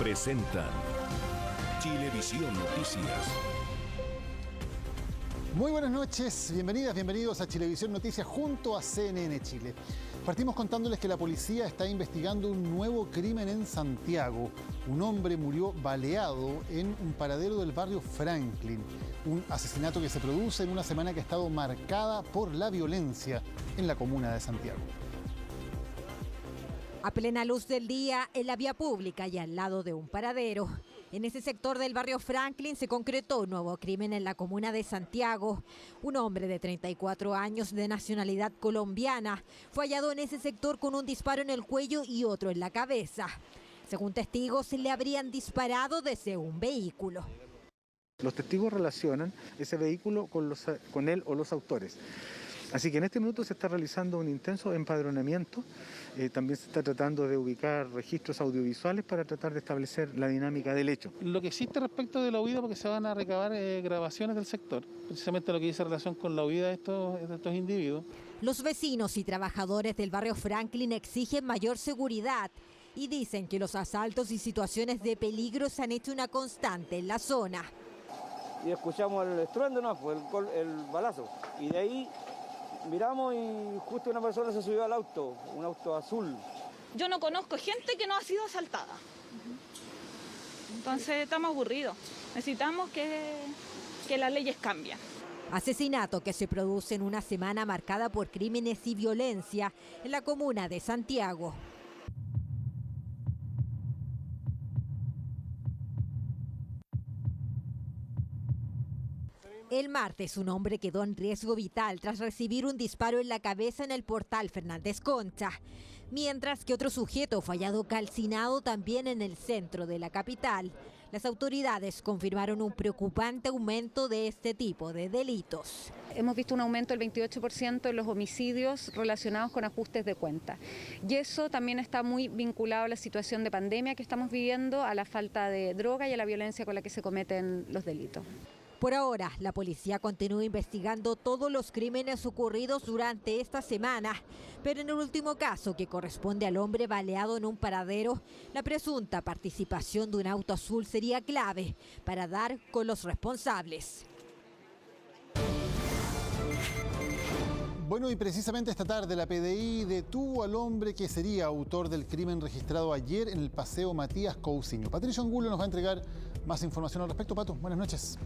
presentan Chilevisión Noticias. Muy buenas noches, bienvenidas, bienvenidos a Chilevisión Noticias junto a CNN Chile. Partimos contándoles que la policía está investigando un nuevo crimen en Santiago. Un hombre murió baleado en un paradero del barrio Franklin. Un asesinato que se produce en una semana que ha estado marcada por la violencia en la comuna de Santiago. A plena luz del día, en la vía pública y al lado de un paradero. En ese sector del barrio Franklin se concretó un nuevo crimen en la comuna de Santiago. Un hombre de 34 años de nacionalidad colombiana fue hallado en ese sector con un disparo en el cuello y otro en la cabeza. Según testigos, le habrían disparado desde un vehículo. Los testigos relacionan ese vehículo con él o los autores. Así que en este minuto se está realizando un intenso empadronamiento. También se está tratando de ubicar registros audiovisuales para tratar de establecer la dinámica del hecho. Lo que existe respecto de la huida, porque se van a recabar grabaciones del sector, precisamente lo que dice relación con la huida de estos individuos. Los vecinos y trabajadores del barrio Franklin exigen mayor seguridad y dicen que los asaltos y situaciones de peligro se han hecho una constante en la zona. Y escuchamos el estruendo, no, fue el balazo, y de ahí miramos y justo una persona se subió al auto, un auto azul. Yo no conozco gente que no ha sido asaltada. Entonces estamos aburridos. Necesitamos que las leyes cambien. Asesinato que se produce en una semana marcada por crímenes y violencia en la comuna de Santiago. El martes, un hombre quedó en riesgo vital tras recibir un disparo en la cabeza en el portal Fernández Concha, mientras que otro sujeto fue hallado calcinado también en el centro de la capital. Las autoridades confirmaron un preocupante aumento de este tipo de delitos. Hemos visto un aumento del 28% en los homicidios relacionados con ajustes de cuenta. Y eso también está muy vinculado a la situación de pandemia que estamos viviendo, a la falta de droga y a la violencia con la que se cometen los delitos. Por ahora, la policía continúa investigando todos los crímenes ocurridos durante esta semana, pero en el último caso, que corresponde al hombre baleado en un paradero, la presunta participación de un auto azul sería clave para dar con los responsables. Bueno, y precisamente esta tarde la PDI detuvo al hombre que sería autor del crimen registrado ayer en el Paseo Matías Cousiño. Patricio Angulo nos va a entregar más información al respecto. Pato, buenas noches.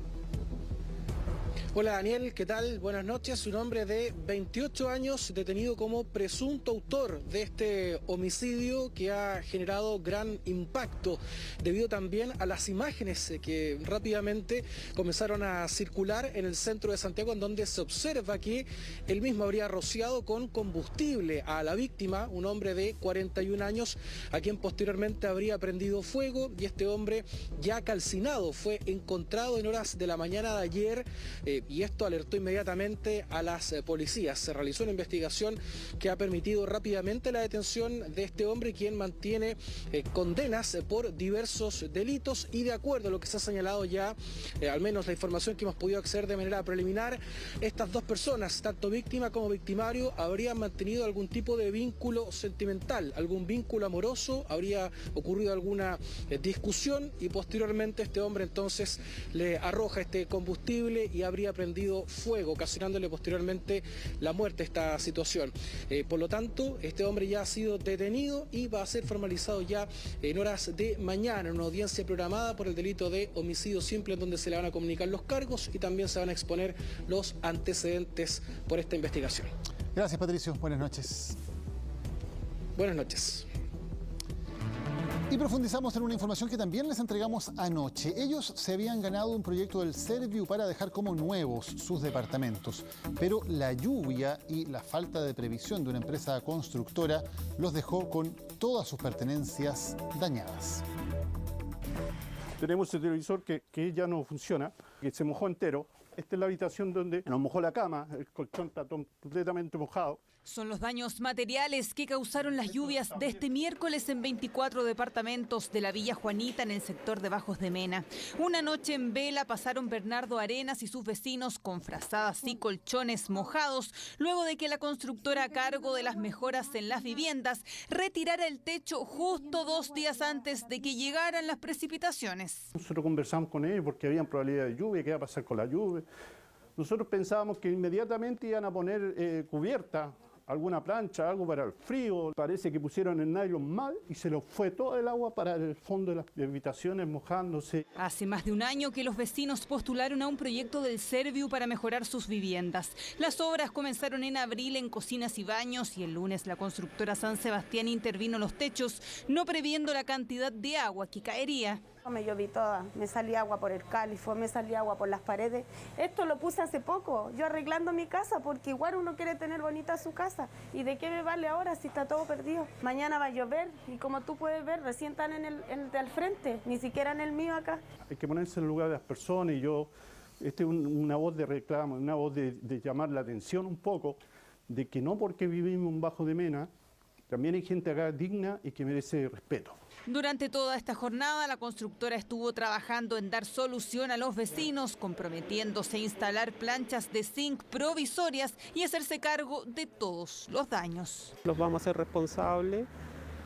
Hola Daniel, ¿qué tal? Buenas noches. Un hombre de 28 años detenido como presunto autor de este homicidio que ha generado gran impacto debido también a las imágenes que rápidamente comenzaron a circular en el centro de Santiago, en donde se observa que él mismo habría rociado con combustible a la víctima, un hombre de 41 años, a quien posteriormente habría prendido fuego, y este hombre ya calcinado fue encontrado en horas de la mañana de ayer. Y esto alertó inmediatamente a las policías. Se realizó una investigación que ha permitido rápidamente la detención de este hombre, quien mantiene condenas por diversos delitos, y de acuerdo a lo que se ha señalado ya, al menos la información que hemos podido acceder de manera preliminar, estas dos personas, tanto víctima como victimario, habrían mantenido algún tipo de vínculo sentimental, algún vínculo amoroso, habría ocurrido alguna discusión, y posteriormente este hombre entonces le arroja este combustible y habría prendido fuego, ocasionándole posteriormente la muerte a esta situación. Por lo tanto, este hombre ya ha sido detenido y va a ser formalizado ya en horas de mañana en una audiencia programada por el delito de homicidio simple, en donde se le van a comunicar los cargos y también se van a exponer los antecedentes por esta investigación. Gracias, Patricio. Buenas noches. Buenas noches. Y profundizamos en una información que también les entregamos anoche. Ellos se habían ganado un proyecto del Serviu para dejar como nuevos sus departamentos, pero la lluvia y la falta de previsión de una empresa constructora los dejó con todas sus pertenencias dañadas. Tenemos el televisor que ya no funciona, que se mojó entero. Esta es la habitación donde nos mojó la cama, el colchón está completamente mojado. Son los daños materiales que causaron las lluvias de este miércoles en 24 departamentos de la Villa Juanita en el sector de Bajos de Mena. Una noche en vela pasaron Bernardo Arenas y sus vecinos con frazadas y colchones mojados luego de que la constructora a cargo de las mejoras en las viviendas retirara el techo justo 2 días antes de que llegaran las precipitaciones. Nosotros conversamos con ellos porque había probabilidad de lluvia, qué iba a pasar con la lluvia. Nosotros pensábamos que inmediatamente iban a poner cubierta, alguna plancha, algo para el frío. Parece que pusieron el nylon mal y se los fue todo el agua para el fondo de las habitaciones mojándose. Hace más de un año que los vecinos postularon a un proyecto del Serviu para mejorar sus viviendas. Las obras comenzaron en abril en cocinas y baños y el lunes la constructora San Sebastián intervino los techos, no previendo la cantidad de agua que caería. Me lloví toda, me salía agua por el califo, me salía agua por las paredes. Esto lo puse hace poco, yo arreglando mi casa, porque igual uno quiere tener bonita su casa. ¿Y de qué me vale ahora si está todo perdido? Mañana va a llover y como tú puedes ver, recién están en el de al frente, ni siquiera en el mío acá. Hay que ponerse en el lugar de las personas y yo, es una voz de reclamo, una voz de llamar la atención un poco, de que no porque vivimos en Bajo de Mena, también hay gente acá digna y que merece respeto. Durante toda esta jornada, la constructora estuvo trabajando en dar solución a los vecinos, comprometiéndose a instalar planchas de zinc provisorias y hacerse cargo de todos los daños. Los vamos a hacer responsables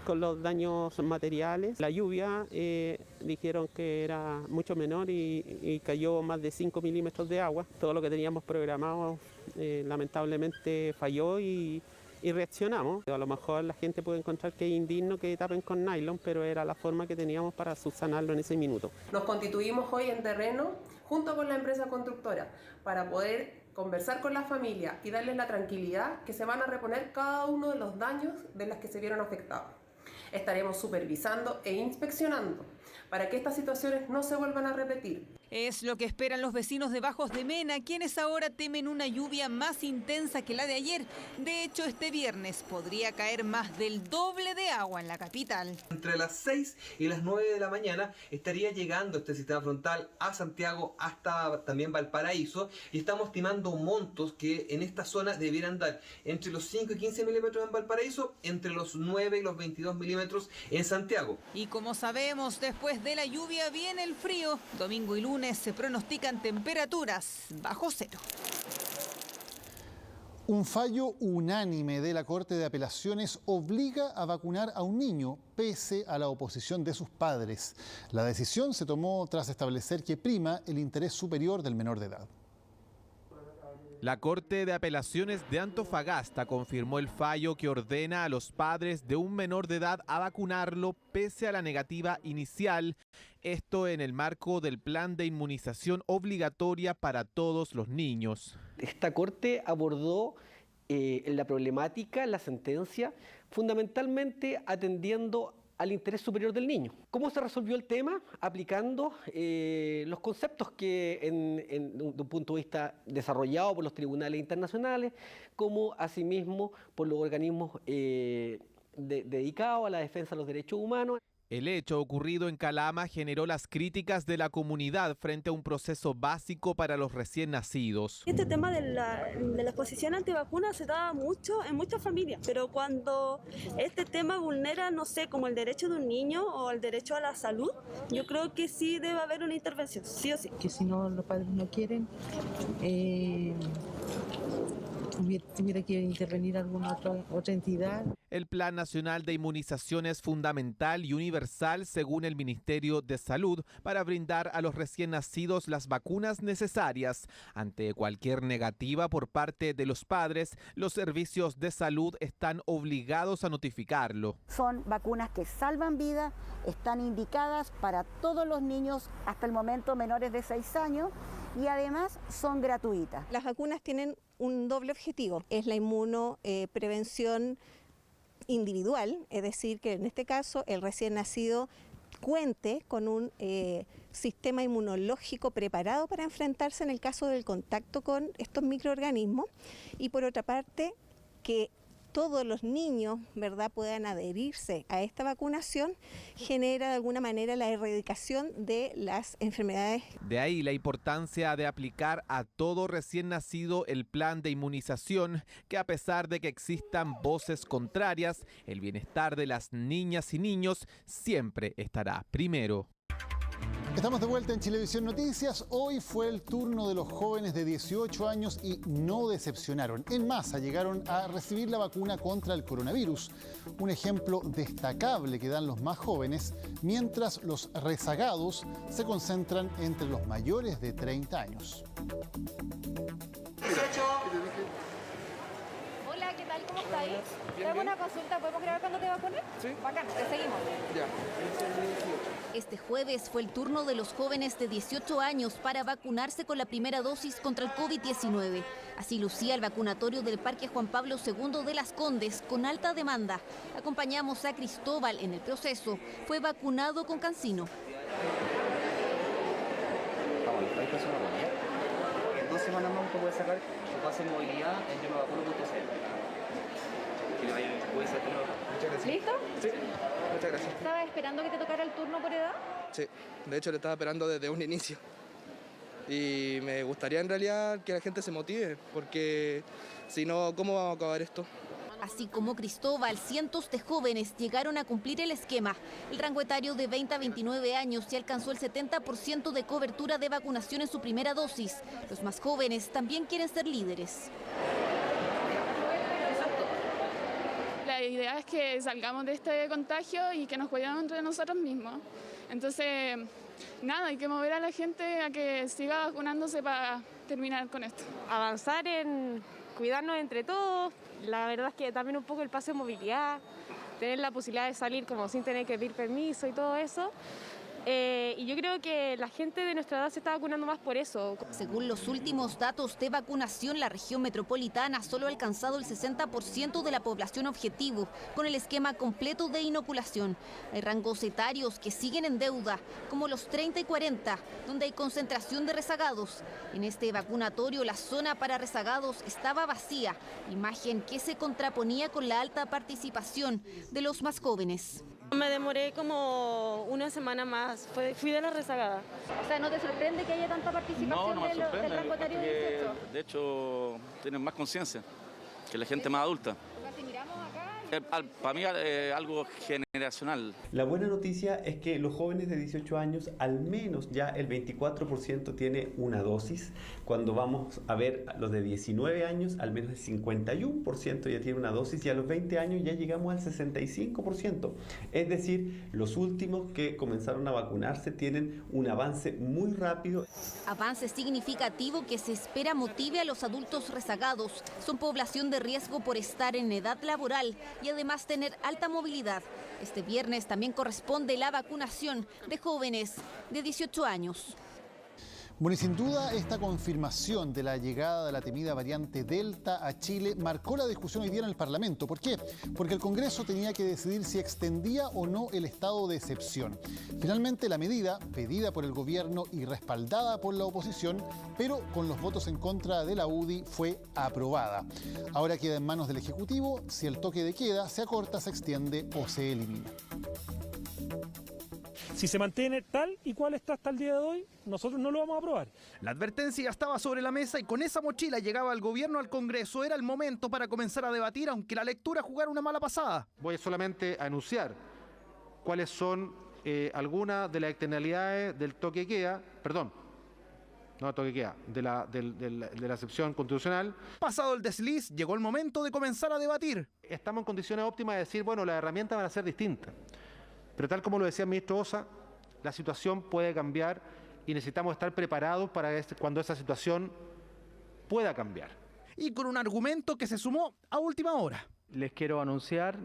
con los daños materiales. La lluvia dijeron que era mucho menor y cayó más de 5 milímetros de agua. Todo lo que teníamos programado lamentablemente falló y reaccionamos. A lo mejor la gente puede encontrar que es indigno que tapen con nylon, pero era la forma que teníamos para subsanarlo en ese minuto. Nos constituimos hoy en terreno junto con la empresa constructora para poder conversar con la familia y darles la tranquilidad que se van a reponer cada uno de los daños de los que se vieron afectados. Estaremos supervisando e inspeccionando para que estas situaciones no se vuelvan a repetir. Es lo que esperan los vecinos de Bajos de Mena, quienes ahora temen una lluvia más intensa que la de ayer. De hecho, este viernes podría caer más del doble de agua en la capital. Entre las 6 y las 9 de la mañana estaría llegando este sistema frontal a Santiago hasta también Valparaíso y estamos estimando montos que en esta zona debieran dar entre los 5 y 15 milímetros en Valparaíso, entre los 9 y los 22 milímetros en Santiago. Y como sabemos, después de la lluvia viene el frío. Domingo y lunes se pronostican temperaturas bajo cero. Un fallo unánime de la Corte de Apelaciones obliga a vacunar a un niño pese a la oposición de sus padres. La decisión se tomó tras establecer que prima el interés superior del menor de edad. La Corte de Apelaciones de Antofagasta confirmó el fallo que ordena a los padres de un menor de edad a vacunarlo pese a la negativa inicial, esto en el marco del plan de inmunización obligatoria para todos los niños. Esta Corte abordó la problemática, la sentencia, fundamentalmente atendiendo al interés superior del niño. ¿Cómo se resolvió el tema? Aplicando los conceptos que de un punto de vista desarrollado por los tribunales internacionales, como asimismo por los organismos dedicados a la defensa de los derechos humanos. El hecho ocurrido en Calama generó las críticas de la comunidad frente a un proceso básico para los recién nacidos. Este tema de la exposición antivacuna se da mucho en muchas familias, pero cuando este tema vulnera, no sé, como el derecho de un niño o el derecho a la salud, yo creo que sí debe haber una intervención, sí o sí. Que si no los padres no quieren, tuviera que intervenir alguna otra entidad. El Plan Nacional de Inmunización es fundamental y universal según el Ministerio de Salud para brindar a los recién nacidos las vacunas necesarias. Ante cualquier negativa por parte de los padres, los servicios de salud están obligados a notificarlo. Son vacunas que salvan vidas, están indicadas para todos los niños hasta el momento menores de 6 años y además son gratuitas. Las vacunas tienen un doble objetivo, es la inmunoprevención individual, es decir, que en este caso el recién nacido cuente con un sistema inmunológico preparado para enfrentarse en el caso del contacto con estos microorganismos, y por otra parte que todos los niños, ¿verdad?, puedan adherirse a esta vacunación, genera de alguna manera la erradicación de las enfermedades. De ahí la importancia de aplicar a todo recién nacido el plan de inmunización, que a pesar de que existan voces contrarias, el bienestar de las niñas y niños siempre estará primero. Estamos de vuelta en Chilevisión Noticias. Hoy fue el turno de los jóvenes de 18 años y no decepcionaron. En masa llegaron a recibir la vacuna contra el coronavirus. Un ejemplo destacable que dan los más jóvenes, mientras los rezagados se concentran entre los mayores de 30 años. Hola, ¿qué tal? ¿Cómo estáis? Te hago una consulta, ¿podemos grabar cuando te vacunen? Sí. Bacán, te seguimos. Ya. Este jueves fue el turno de los jóvenes de 18 años para vacunarse con la primera dosis contra el COVID-19. Así lucía el vacunatorio del Parque Juan Pablo II de Las Condes, con alta demanda. Acompañamos a Cristóbal en el proceso. Fue vacunado con Cancino. En 2 semanas más usted puede sacar su pase de movilidad en yomevacuno.cl. Muchas gracias. ¿Listo? Sí, muchas gracias. ¿Estabas esperando que te tocara el turno por edad? Sí, de hecho lo estaba esperando desde un inicio. Y me gustaría en realidad que la gente se motive, porque si no, ¿cómo vamos a acabar esto? Así como Cristóbal, cientos de jóvenes llegaron a cumplir el esquema. El rango etario de 20 a 29 años ya alcanzó el 70% de cobertura de vacunación en su primera dosis. Los más jóvenes también quieren ser líderes. La idea es que salgamos de este contagio y que nos cuidemos entre nosotros mismos. Entonces, nada, hay que mover a la gente a que siga vacunándose para terminar con esto. Avanzar en cuidarnos entre todos. La verdad es que también un poco el pase de movilidad, tener la posibilidad de salir como sin tener que pedir permiso y todo eso. Y yo creo que la gente de nuestra edad se está vacunando más por eso. Según los últimos datos de vacunación, la región metropolitana solo ha alcanzado el 60% de la población objetivo, con el esquema completo de inoculación. Hay rangos etarios que siguen en deuda, como los 30 y 40, donde hay concentración de rezagados. En este vacunatorio, la zona para rezagados estaba vacía, imagen que se contraponía con la alta participación de los más jóvenes. Me demoré como una semana más, fui de la rezagada. O sea, ¿no te sorprende que haya tanta participación del rango etario de 18? De hecho, tienen más conciencia que la gente más adulta. Si miramos acá... Para mí algo generacional. La buena noticia es que los jóvenes de 18 años, al menos ya el 24% tiene una dosis. Cuando vamos a ver los de 19 años, al menos el 51% ya tiene una dosis, y a los 20 años ya llegamos al 65%. Es decir, los últimos que comenzaron a vacunarse tienen un avance muy rápido. Avance significativo que se espera motive a los adultos rezagados. Son población de riesgo por estar en edad laboral y además tener alta movilidad. Este viernes también corresponde la vacunación de jóvenes de 18 años. Bueno, y sin duda esta confirmación de la llegada de la temida variante Delta a Chile marcó la discusión hoy día en el Parlamento. ¿Por qué? Porque el Congreso tenía que decidir si extendía o no el estado de excepción. Finalmente la medida, pedida por el gobierno y respaldada por la oposición, pero con los votos en contra de la UDI, fue aprobada. Ahora queda en manos del Ejecutivo si el toque de queda se acorta, se extiende o se elimina. Si se mantiene tal y cual está hasta el día de hoy, nosotros no lo vamos a aprobar. La advertencia ya estaba sobre la mesa y con esa mochila llegaba el gobierno al Congreso. Era el momento para comenzar a debatir, aunque la lectura jugara una mala pasada. Voy solamente a anunciar cuáles son algunas de las externalidades del toque de queda, de la excepción constitucional. Pasado el desliz, llegó el momento de comenzar a debatir. Estamos en condiciones óptimas de decir, bueno, las herramientas van a ser distintas. Pero tal como lo decía el ministro Osa, la situación puede cambiar y necesitamos estar preparados para cuando esa situación pueda cambiar. Y con un argumento que se sumó a última hora. Les quiero anunciar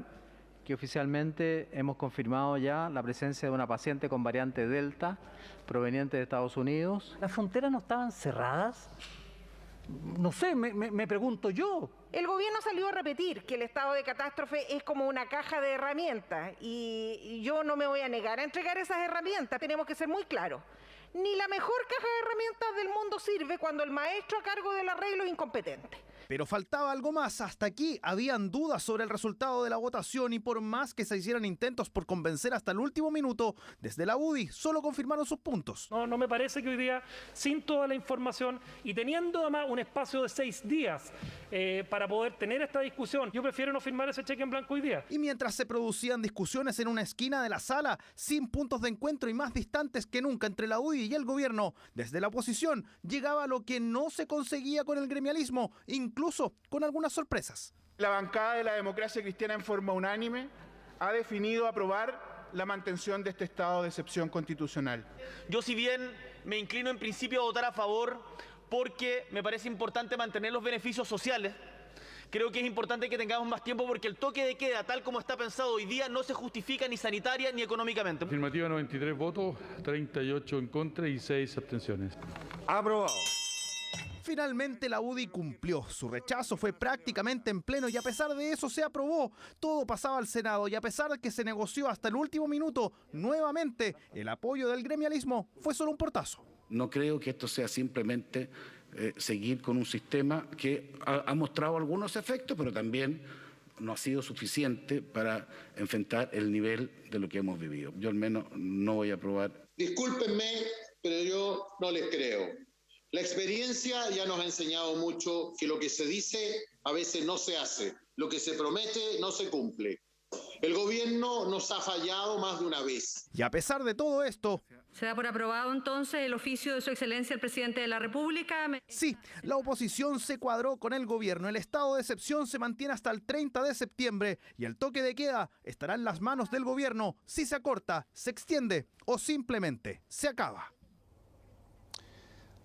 que oficialmente hemos confirmado ya la presencia de una paciente con variante Delta proveniente de Estados Unidos. ¿Las fronteras no estaban cerradas? No sé, me pregunto yo. El gobierno salió a repetir que el estado de catástrofe es como una caja de herramientas y yo no me voy a negar a entregar esas herramientas. Tenemos que ser muy claros. Ni la mejor caja de herramientas del mundo sirve cuando el maestro a cargo del arreglo es incompetente. Pero faltaba algo más. Hasta aquí habían dudas sobre el resultado de la votación y por más que se hicieran intentos por convencer hasta el último minuto, desde la UDI solo confirmaron sus puntos. No me parece que hoy día, sin toda la información y teniendo además un espacio de 6 días para poder tener esta discusión, yo prefiero no firmar ese cheque en blanco hoy día. Y mientras se producían discusiones en una esquina de la sala, sin puntos de encuentro y más distantes que nunca entre la UDI y el gobierno, desde la oposición llegaba lo que no se conseguía con el gremialismo, incluso con algunas sorpresas. La bancada de la Democracia Cristiana en forma unánime ha definido aprobar la mantención de este estado de excepción constitucional. Yo, si bien me inclino en principio a votar a favor porque me parece importante mantener los beneficios sociales, creo que es importante que tengamos más tiempo porque el toque de queda, tal como está pensado hoy día, no se justifica ni sanitaria ni económicamente. Afirmativa 93 votos, 38 en contra y 6 abstenciones. Aprobado. Finalmente la UDI cumplió. Su rechazo fue prácticamente en pleno y a pesar de eso se aprobó. Todo pasaba al Senado y a pesar de que se negoció hasta el último minuto, nuevamente el apoyo del gremialismo fue solo un portazo. No creo que esto sea simplemente seguir con un sistema que ha mostrado algunos efectos, pero también no ha sido suficiente para enfrentar el nivel de lo que hemos vivido. Yo al menos no voy a aprobar. Discúlpenme, pero yo no les creo. La experiencia ya nos ha enseñado mucho que lo que se dice a veces no se hace, lo que se promete no se cumple. El gobierno nos ha fallado más de una vez. Y a pesar de todo esto... ¿Se da por aprobado entonces el oficio de su excelencia el presidente de la República? Sí, la oposición se cuadró con el gobierno. El estado de excepción se mantiene hasta el 30 de septiembre y el toque de queda estará en las manos del gobierno si se acorta, se extiende o simplemente se acaba.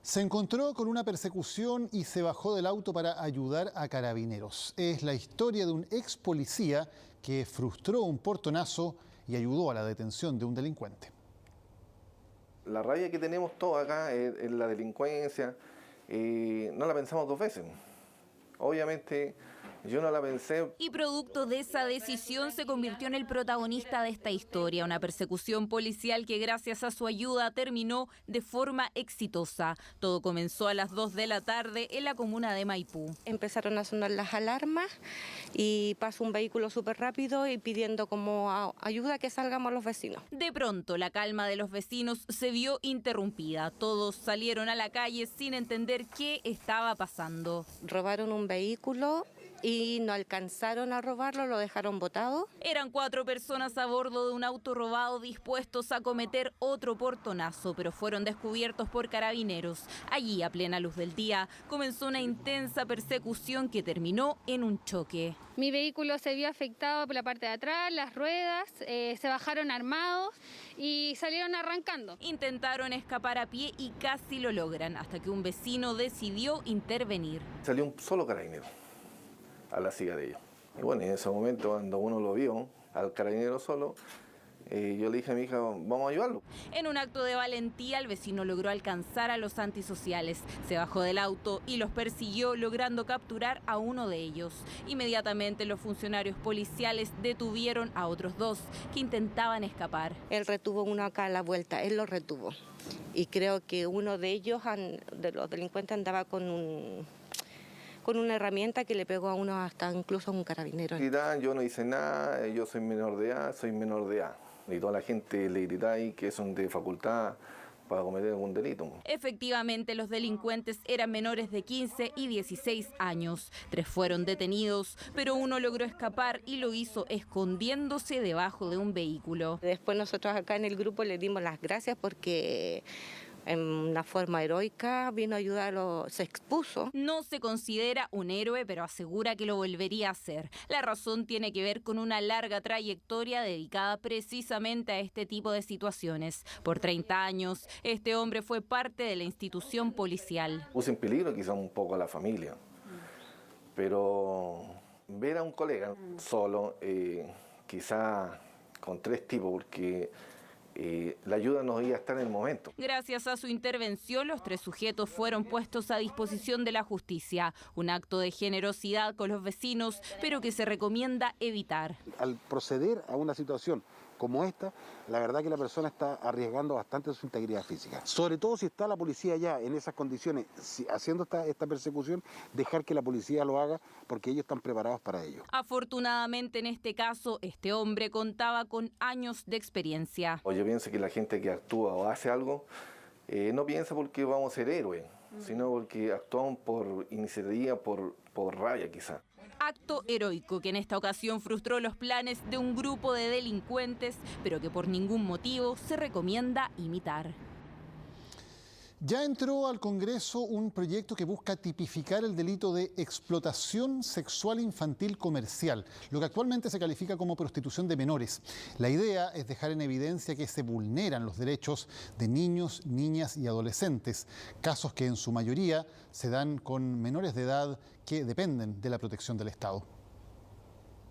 Se encontró con una persecución y se bajó del auto para ayudar a carabineros. Es la historia de un ex policía que frustró un portonazo y ayudó a la detención de un delincuente. La rabia que tenemos todos acá es la delincuencia. No la pensamos 2 veces. Obviamente yo no la pensé. Y producto de esa decisión se convirtió en el protagonista de esta historia, una persecución policial que gracias a su ayuda terminó de forma exitosa. Todo comenzó a las 2 de la tarde en la comuna de Maipú. Empezaron a sonar las alarmas y pasó un vehículo súper rápido y pidiendo como ayuda que salgamos los vecinos. De pronto la calma de los vecinos se vio interrumpida. Todos salieron a la calle sin entender qué estaba pasando. Robaron un vehículo y no alcanzaron a robarlo, lo dejaron botado. Eran 4 personas a bordo de un auto robado dispuestos a cometer otro portonazo, pero fueron descubiertos por carabineros. Allí, a plena luz del día, comenzó una intensa persecución que terminó en un choque. Mi vehículo se vio afectado por la parte de atrás, las ruedas, se bajaron armados y salieron arrancando. Intentaron escapar a pie y casi lo logran, hasta que un vecino decidió intervenir. Salió un solo carabinero a la siga de ellos. Y bueno, en ese momento cuando uno lo vio, al carabinero solo, yo le dije a mi hija, vamos a ayudarlo. En un acto de valentía, el vecino logró alcanzar a los antisociales. Se bajó del auto y los persiguió, logrando capturar a uno de ellos. Inmediatamente los funcionarios policiales detuvieron a otros 2 que intentaban escapar. Él retuvo uno acá a la vuelta, él lo retuvo. Y creo que uno de ellos, de los delincuentes, andaba con una herramienta que le pegó a uno hasta incluso a un carabinero. Yo no hice nada, yo soy menor de edad, soy menor de edad. Y toda la gente le grita ahí que son de facultad para cometer algún delito. Efectivamente, los delincuentes eran menores de 15 y 16 años. 3 fueron detenidos, pero uno logró escapar y lo hizo escondiéndose debajo de un vehículo. Después nosotros acá en el grupo le dimos las gracias porque en una forma heroica vino a ayudarlo, se expuso. No se considera un héroe, pero asegura que lo volvería a hacer. La razón tiene que ver con una larga trayectoria dedicada precisamente a este tipo de situaciones. Por 30 años, este hombre fue parte de la institución policial. Puse en peligro quizá un poco a la familia, pero ver a un colega solo, quizá con 3 tipos, porque la ayuda no iba a estar en el momento. Gracias a su intervención, los 3 sujetos fueron puestos a disposición de la justicia. Un acto de generosidad con los vecinos, pero que se recomienda evitar. Al proceder a una situación como esta, la verdad que la persona está arriesgando bastante su integridad física. Sobre todo si está la policía ya en esas condiciones, haciendo esta persecución, dejar que la policía lo haga porque ellos están preparados para ello. Afortunadamente en este caso, este hombre contaba con años de experiencia. Yo pienso que la gente que actúa o hace algo, no piensa porque vamos a ser héroes, sino porque actuamos por iniciativa, por rabia quizá. Acto heroico que en esta ocasión frustró los planes de un grupo de delincuentes, pero que por ningún motivo se recomienda imitar. Ya entró al Congreso un proyecto que busca tipificar el delito de explotación sexual infantil comercial, lo que actualmente se califica como prostitución de menores. La idea es dejar en evidencia que se vulneran los derechos de niños, niñas y adolescentes, casos que en su mayoría se dan con menores de edad que dependen de la protección del Estado.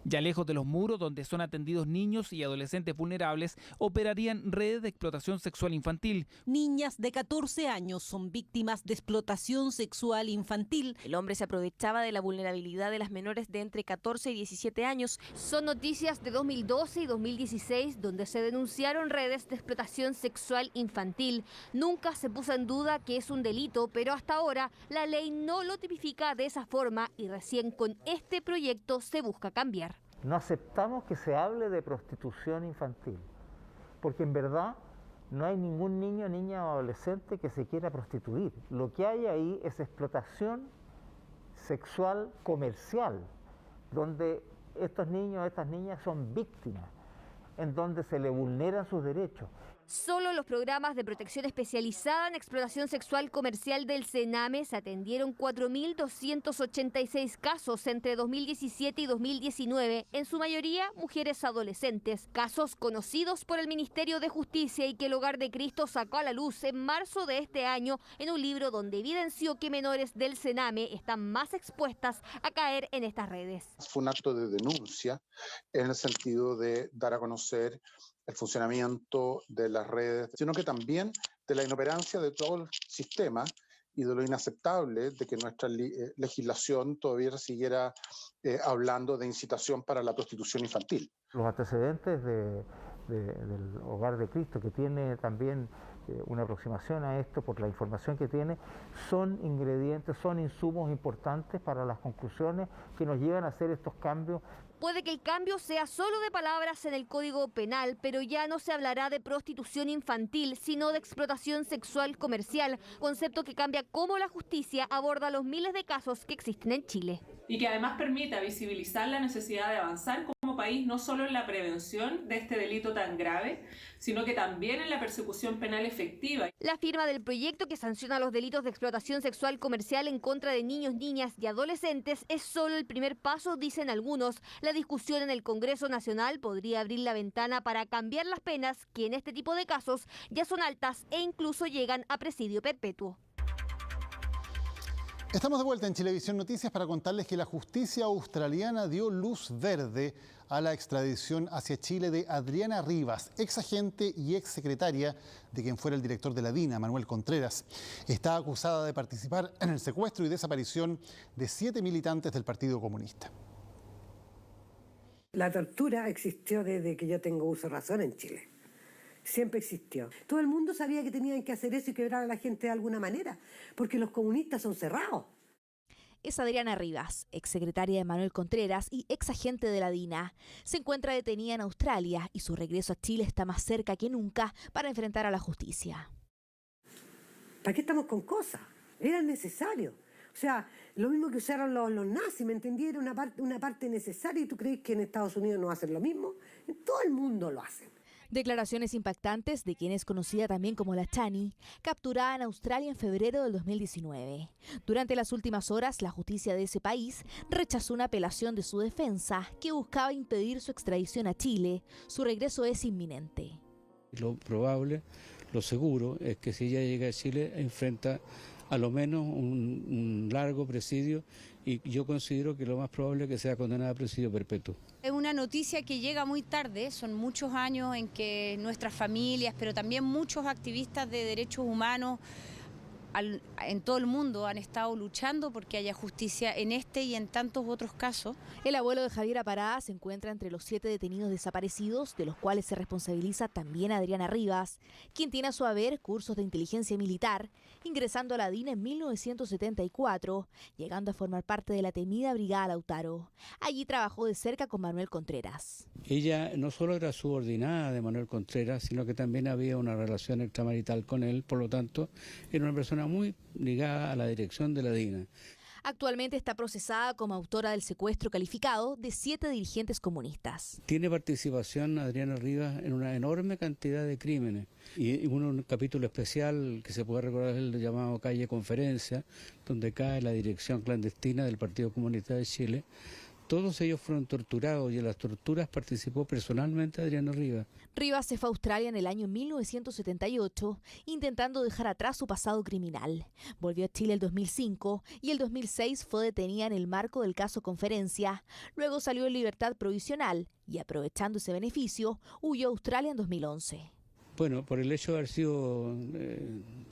Ya lejos de los muros donde son atendidos niños y adolescentes vulnerables, operarían redes de explotación sexual infantil. Niñas de 14 años son víctimas de explotación sexual infantil. El hombre se aprovechaba de la vulnerabilidad de las menores de entre 14 y 17 años. Son noticias de 2012 y 2016 donde se denunciaron redes de explotación sexual infantil. Nunca se puso en duda que es un delito, pero hasta ahora la ley no lo tipifica de esa forma y recién con este proyecto se busca cambiar. No aceptamos que se hable de prostitución infantil, porque en verdad no hay ningún niño, niña o adolescente que se quiera prostituir. Lo que hay ahí es explotación sexual comercial, donde estos niños, estas niñas son víctimas, en donde se les vulneran sus derechos. Solo los programas de protección especializada en explotación sexual comercial del Sename se atendieron 4.286 casos entre 2017 y 2019, en su mayoría mujeres adolescentes. Casos conocidos por el Ministerio de Justicia y que el Hogar de Cristo sacó a la luz en marzo de este año en un libro donde evidenció que menores del Sename están más expuestas a caer en estas redes. Fue un acto de denuncia en el sentido de dar a conocer el funcionamiento de las redes, sino que también de la inoperancia de todo el sistema y de lo inaceptable de que nuestra legislación todavía siguiera hablando de incitación para la prostitución infantil. Los antecedentes del Hogar de Cristo, que tiene también una aproximación a esto por la información que tiene, son ingredientes, son insumos importantes para las conclusiones que nos llevan a hacer estos cambios. Puede que el cambio sea solo de palabras en el Código Penal, pero ya no se hablará de prostitución infantil, sino de explotación sexual comercial, concepto que cambia cómo la justicia aborda los miles de casos que existen en Chile. Y que además permita visibilizar la necesidad de avanzar como país no solo en la prevención de este delito tan grave, sino que también en la persecución penal efectiva. La firma del proyecto que sanciona los delitos de explotación sexual comercial en contra de niños, niñas y adolescentes es solo el primer paso, dicen algunos. La discusión en el Congreso Nacional podría abrir la ventana para cambiar las penas, que en este tipo de casos ya son altas e incluso llegan a presidio perpetuo. Estamos de vuelta en Chilevisión Noticias para contarles que la justicia australiana dio luz verde a la extradición hacia Chile de Adriana Rivas, ex agente y ex secretaria de quien fuera el director de la DINA, Manuel Contreras. Está acusada de participar en el secuestro y desaparición de 7 militantes del Partido Comunista. La tortura existió desde que yo tengo uso de razón en Chile. Siempre existió. Todo el mundo sabía que tenían que hacer eso y quebrar a la gente de alguna manera, porque los comunistas son cerrados. Es Adriana Rivas, exsecretaria de Manuel Contreras y exagente de la DINA. Se encuentra detenida en Australia y su regreso a Chile está más cerca que nunca para enfrentar a la justicia. ¿Para qué estamos con cosas? Era necesario. O sea, lo mismo que usaron los nazis, ¿me entendí? Era una parte necesaria. ¿Y tú crees que en Estados Unidos no hacen lo mismo? En todo el mundo lo hacen. Declaraciones impactantes de quien es conocida también como la Chani, capturada en Australia en febrero del 2019. Durante las últimas horas, la justicia de ese país rechazó una apelación de su defensa que buscaba impedir su extradición a Chile. Su regreso es inminente. Lo probable, lo seguro, es que si ella llega a Chile enfrenta a lo menos un largo presidio y yo considero que lo más probable es que sea condenada a presidio perpetuo. Es una noticia que llega muy tarde, son muchos años en que nuestras familias, pero también muchos activistas de derechos humanos en todo el mundo han estado luchando porque haya justicia en este y en tantos otros casos. El abuelo de Javiera Parada se encuentra entre los 7 detenidos desaparecidos, de los cuales se responsabiliza también Adriana Rivas, quien tiene a su haber cursos de inteligencia militar, ingresando a la DINA en 1974, llegando a formar parte de la temida Brigada Lautaro. Allí trabajó de cerca con Manuel Contreras. Ella no solo era subordinada de Manuel Contreras, sino que también había una relación extramarital con él, por lo tanto, era una persona muy ligada a la dirección de la DINA. Actualmente está procesada como autora del secuestro calificado de 7 dirigentes comunistas. Tiene participación Adriana Rivas en una enorme cantidad de crímenes. Y un capítulo especial que se puede recordar es el llamado Calle Conferencia, donde cae la dirección clandestina del Partido Comunista de Chile. Todos ellos fueron torturados y en las torturas participó personalmente Adriana Rivas. Rivas se fue a Australia en el año 1978, intentando dejar atrás su pasado criminal. Volvió a Chile el 2005 y el 2006 fue detenida en el marco del caso Conferencia. Luego salió en libertad provisional y, aprovechando ese beneficio, huyó a Australia en 2011. Bueno, por el hecho de haber sido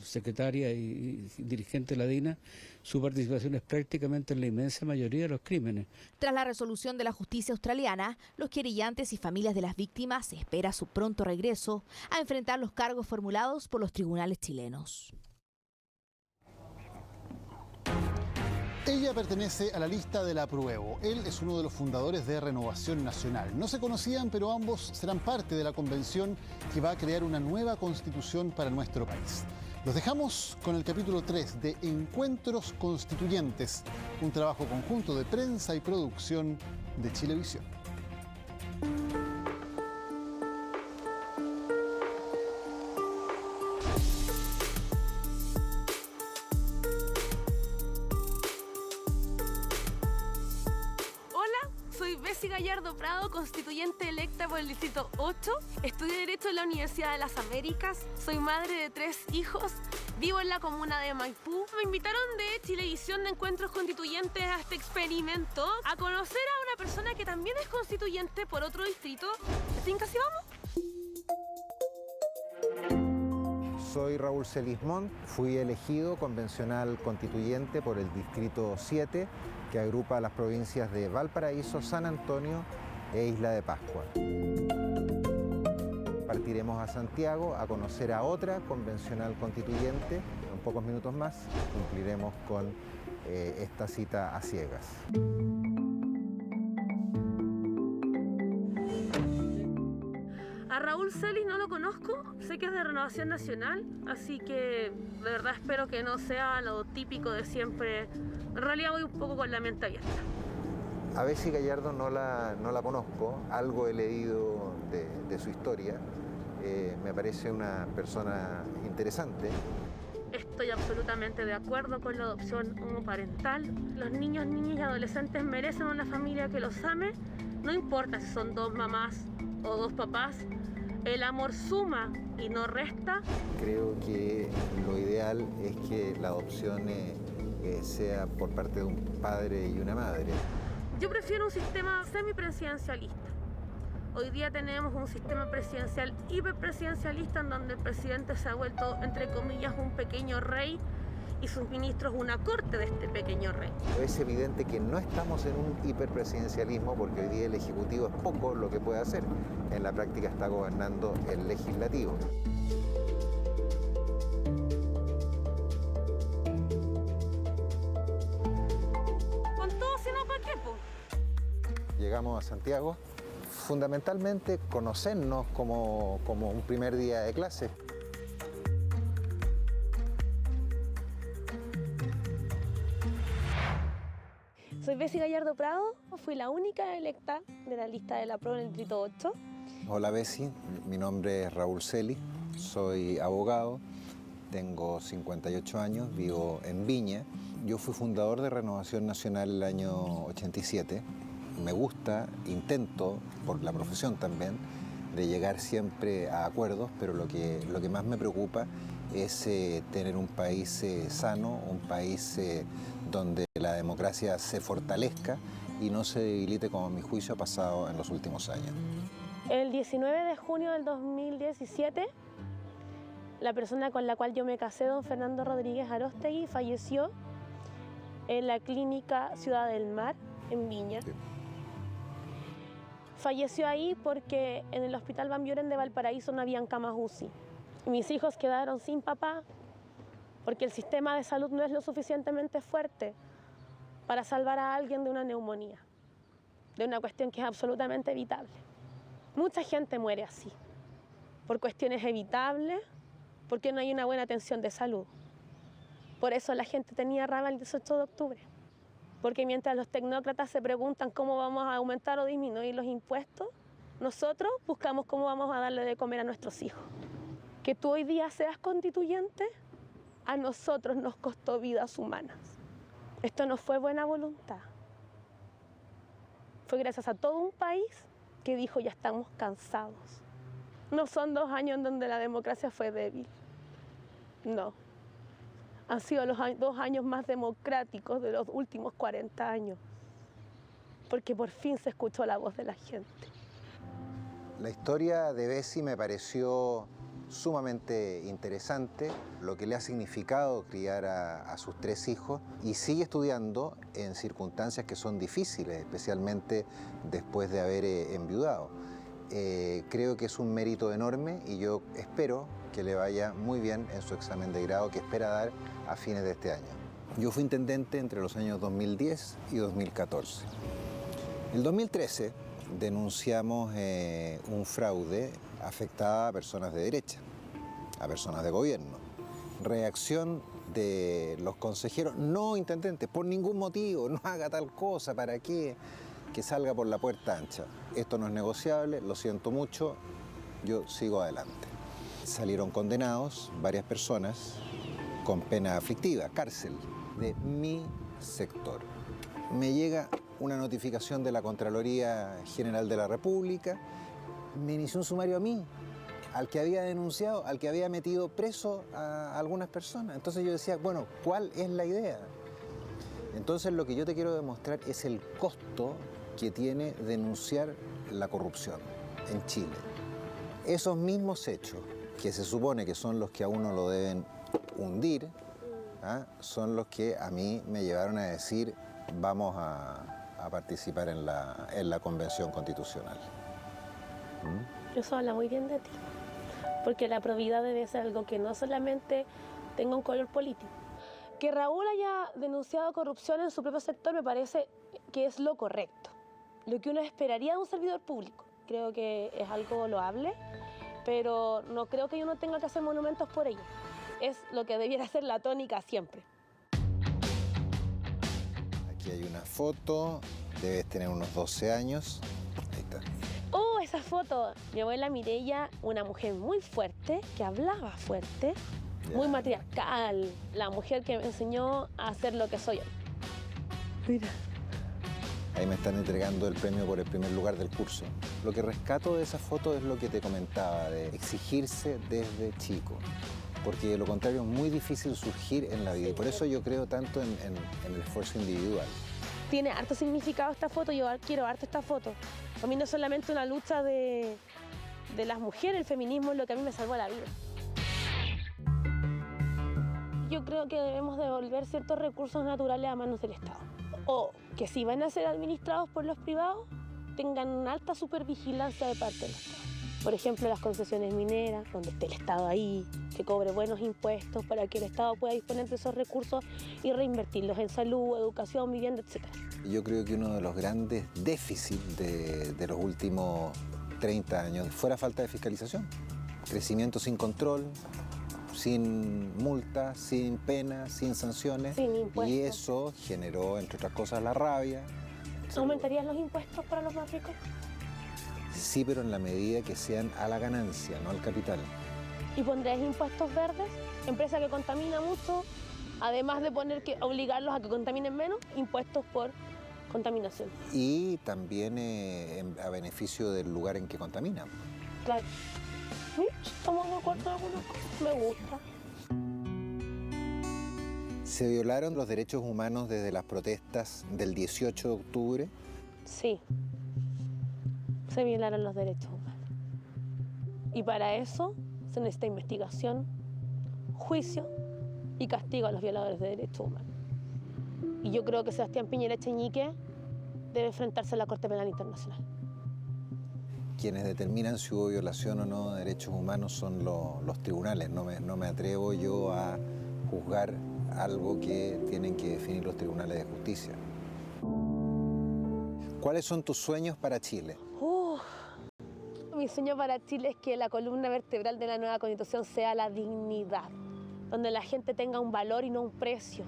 secretaria y dirigente de la DINA, su participación es prácticamente en la inmensa mayoría de los crímenes. Tras la resolución de la justicia australiana, los querellantes y familias de las víctimas esperan su pronto regreso a enfrentar los cargos formulados por los tribunales chilenos. Ella pertenece a la lista del apruebo. Él es uno de los fundadores de Renovación Nacional. No se conocían, pero ambos serán parte de la convención que va a crear una nueva constitución para nuestro país. Los dejamos con el capítulo 3 de Encuentros Constituyentes, un trabajo conjunto de prensa y producción de Chilevisión. Gallardo Prado, constituyente electa por el Distrito 8. Estudio Derecho en la Universidad de las Américas. Soy madre de 3 hijos. Vivo en la comuna de Maipú. Me invitaron de Chilevisión de Encuentros Constituyentes a este experimento a conocer a una persona que también es constituyente por otro distrito. ¿Así casi vamos? Soy Raúl Celismont. Fui elegido convencional constituyente por el Distrito 7, que agrupa las provincias de Valparaíso, San Antonio e Isla de Pascua. Partiremos a Santiago a conocer a otra convencional constituyente. En pocos minutos más cumpliremos con esta cita a ciegas. A Raúl Celis no lo conozco, sé que es de Renovación Nacional, así que de verdad espero que no sea lo típico de siempre. En realidad voy un poco con la mente abierta. A Bessie Gallardo no la conozco, algo he leído de su historia. Me parece una persona interesante. Estoy absolutamente de acuerdo con la adopción homoparental. Los niños, niñas y adolescentes merecen una familia que los ame. No importa si son 2 mamás o 2 papás. El amor suma y no resta. Creo que lo ideal es que la adopción sea por parte de un padre y una madre. Yo prefiero un sistema semipresidencialista. Hoy día tenemos un sistema presidencial hiperpresidencialista en donde el presidente se ha vuelto, entre comillas, un pequeño rey y sus ministros una corte de este pequeño rey. Es evidente que no estamos en un hiperpresidencialismo porque hoy día el Ejecutivo es poco lo que puede hacer. En la práctica está gobernando el Legislativo. Con todo, si no, ¿para qué, po? Llegamos a Santiago. Fundamentalmente conocernos como un primer día de clase. Soy Bessie Gallardo Prado, fui la única electa de la lista de la PRO en el Distrito 8. Hola Bessie, mi nombre es Raúl Celis, soy abogado, tengo 58 años, vivo en Viña. Yo fui fundador de Renovación Nacional el año 87. Me gusta, intento, por la profesión también, de llegar siempre a acuerdos, pero lo que más me preocupa es tener un país sano, un país donde la democracia se fortalezca y no se debilite como a mi juicio ha pasado en los últimos años. El 19 de junio del 2017, La persona con la cual yo me casé, don Fernando Rodríguez Aróstegui, falleció en la clínica Ciudad del Mar, en Viña. Sí. Falleció ahí porque en el Hospital Van Buren de Valparaíso no habían camas UCI. Mis hijos quedaron sin papá porque el sistema de salud no es lo suficientemente fuerte para salvar a alguien de una neumonía, de una cuestión que es absolutamente evitable. Mucha gente muere así, por cuestiones evitables, porque no hay una buena atención de salud. Por eso la gente tenía rabia el 18 de octubre, porque mientras los tecnócratas se preguntan cómo vamos a aumentar o disminuir los impuestos, nosotros buscamos cómo vamos a darle de comer a nuestros hijos. Que tú hoy día seas constituyente, a nosotros nos costó vidas humanas. Esto no fue buena voluntad. Fue gracias a todo un país que dijo ya estamos cansados. No son 2 años en donde la democracia fue débil. No. Han sido los 2 años más democráticos de los últimos 40 años. Porque por fin se escuchó la voz de la gente. La historia de Bessie me pareció sumamente interesante, lo que le ha significado criar a sus 3 hijos, y sigue estudiando en circunstancias que son difíciles, especialmente después de haber enviudado. Creo que es un mérito enorme y yo espero que le vaya muy bien en su examen de grado que espera dar a fines de este año. Yo fui intendente entre los años 2010 y 2014. En el 2013 denunciamos un fraude afectaba a personas de derecha, a personas de gobierno. Reacción de los consejeros, no intendentes, por ningún motivo, no haga tal cosa, ¿para qué? Que salga por la puerta ancha. Esto no es negociable, lo siento mucho, yo sigo adelante. Salieron condenados varias personas con pena aflictiva, cárcel, de mi sector. Me llega una notificación de la Contraloría General de la República, me inició un sumario a mí, al que había denunciado, al que había metido preso a algunas personas. Entonces yo decía, bueno, ¿cuál es la idea? Entonces lo que yo te quiero demostrar es el costo que tiene denunciar la corrupción en Chile. Esos mismos hechos, que se supone que son los que a uno lo deben hundir, son los que a mí me llevaron a decir, vamos a participar en la Convención Constitucional. Eso habla muy bien de ti, porque la probidad debe ser algo que no solamente tenga un color político. Que Raúl haya denunciado corrupción en su propio sector me parece que es lo correcto, lo que uno esperaría de un servidor público. Creo que es algo loable, pero no creo que uno tenga que hacer monumentos por ello. Es lo que debiera ser la tónica siempre. Aquí hay una foto, debes tener unos 12 años. Ahí está. ¡Oh, esa foto! Mi abuela Mireya, una mujer muy fuerte, que hablaba fuerte, muy matriarcal, la mujer que me enseñó a hacer lo que soy hoy. Mira. Ahí me están entregando el premio por el primer lugar del curso. Lo que rescato de esa foto es lo que te comentaba, de exigirse desde chico. Porque de lo contrario es muy difícil surgir en la vida. Y por eso yo creo tanto en el esfuerzo individual. Tiene harto significado esta foto, yo quiero harto esta foto. A mí no es solamente una lucha de las mujeres, el feminismo es lo que a mí me salvó la vida. Yo creo que debemos devolver ciertos recursos naturales a manos del Estado. O que si van a ser administrados por los privados, tengan una alta supervigilancia de parte del Estado. Por ejemplo, las concesiones mineras, donde esté el Estado ahí, que cobre buenos impuestos para que el Estado pueda disponer de esos recursos y reinvertirlos en salud, educación, vivienda, etc. Yo creo que uno de los grandes déficits de los últimos 30 años fue la falta de fiscalización. Crecimiento sin control, sin multas, sin penas, sin sanciones. Sin impuestos. Y eso generó, entre otras cosas, la rabia. ¿Aumentarías los impuestos para los más ricos? Sí, pero en la medida que sean a la ganancia, no al capital. ¿Y pondrías impuestos verdes? Empresa que contamina mucho, además de obligarlos a que contaminen menos, impuestos por contaminación. Y también a beneficio del lugar en que contaminan. Claro. Estamos de acuerdo en algunas cosas. Me gusta. ¿Se violaron los derechos humanos desde las protestas del 18 de octubre? Sí. Se violaron los derechos humanos. Y para eso se necesita investigación, juicio y castigo a los violadores de derechos humanos. Y yo creo que Sebastián Piñera Echeñique debe enfrentarse a la Corte Penal Internacional. Quienes determinan si hubo violación o no de derechos humanos son los tribunales. No me atrevo yo a juzgar algo que tienen que definir los tribunales de justicia. ¿Cuáles son tus sueños para Chile? Mi sueño para Chile es que la columna vertebral de la nueva Constitución sea la dignidad, donde la gente tenga un valor y no un precio,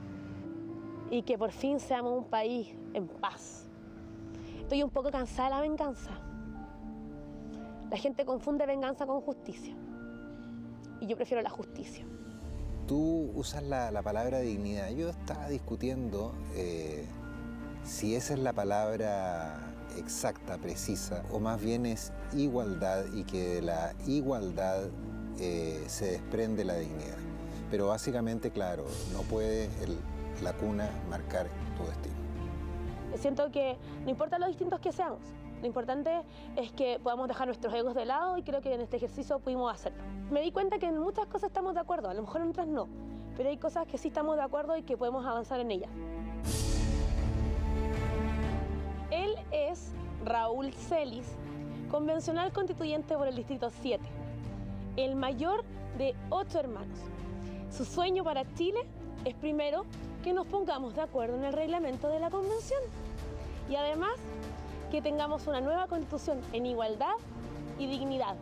y que por fin seamos un país en paz. Estoy un poco cansada de la venganza. La gente confunde venganza con justicia, y yo prefiero la justicia. Tú usas la palabra dignidad. Yo estaba discutiendo si esa es la palabra exacta, precisa, o más bien es igualdad, y que de la igualdad se desprende la dignidad. Pero básicamente, claro, no puede la cuna marcar tu destino. Siento que no importa lo distintos que seamos, lo importante es que podamos dejar nuestros egos de lado, y creo que en este ejercicio pudimos hacerlo. Me di cuenta que en muchas cosas estamos de acuerdo, a lo mejor en otras no, pero hay cosas que sí estamos de acuerdo y que podemos avanzar en ellas. Él es Raúl Celis, convencional constituyente por el Distrito 7, el mayor de 8 hermanos. Su sueño para Chile es primero que nos pongamos de acuerdo en el reglamento de la convención y además que tengamos una nueva constitución en igualdad y dignidad,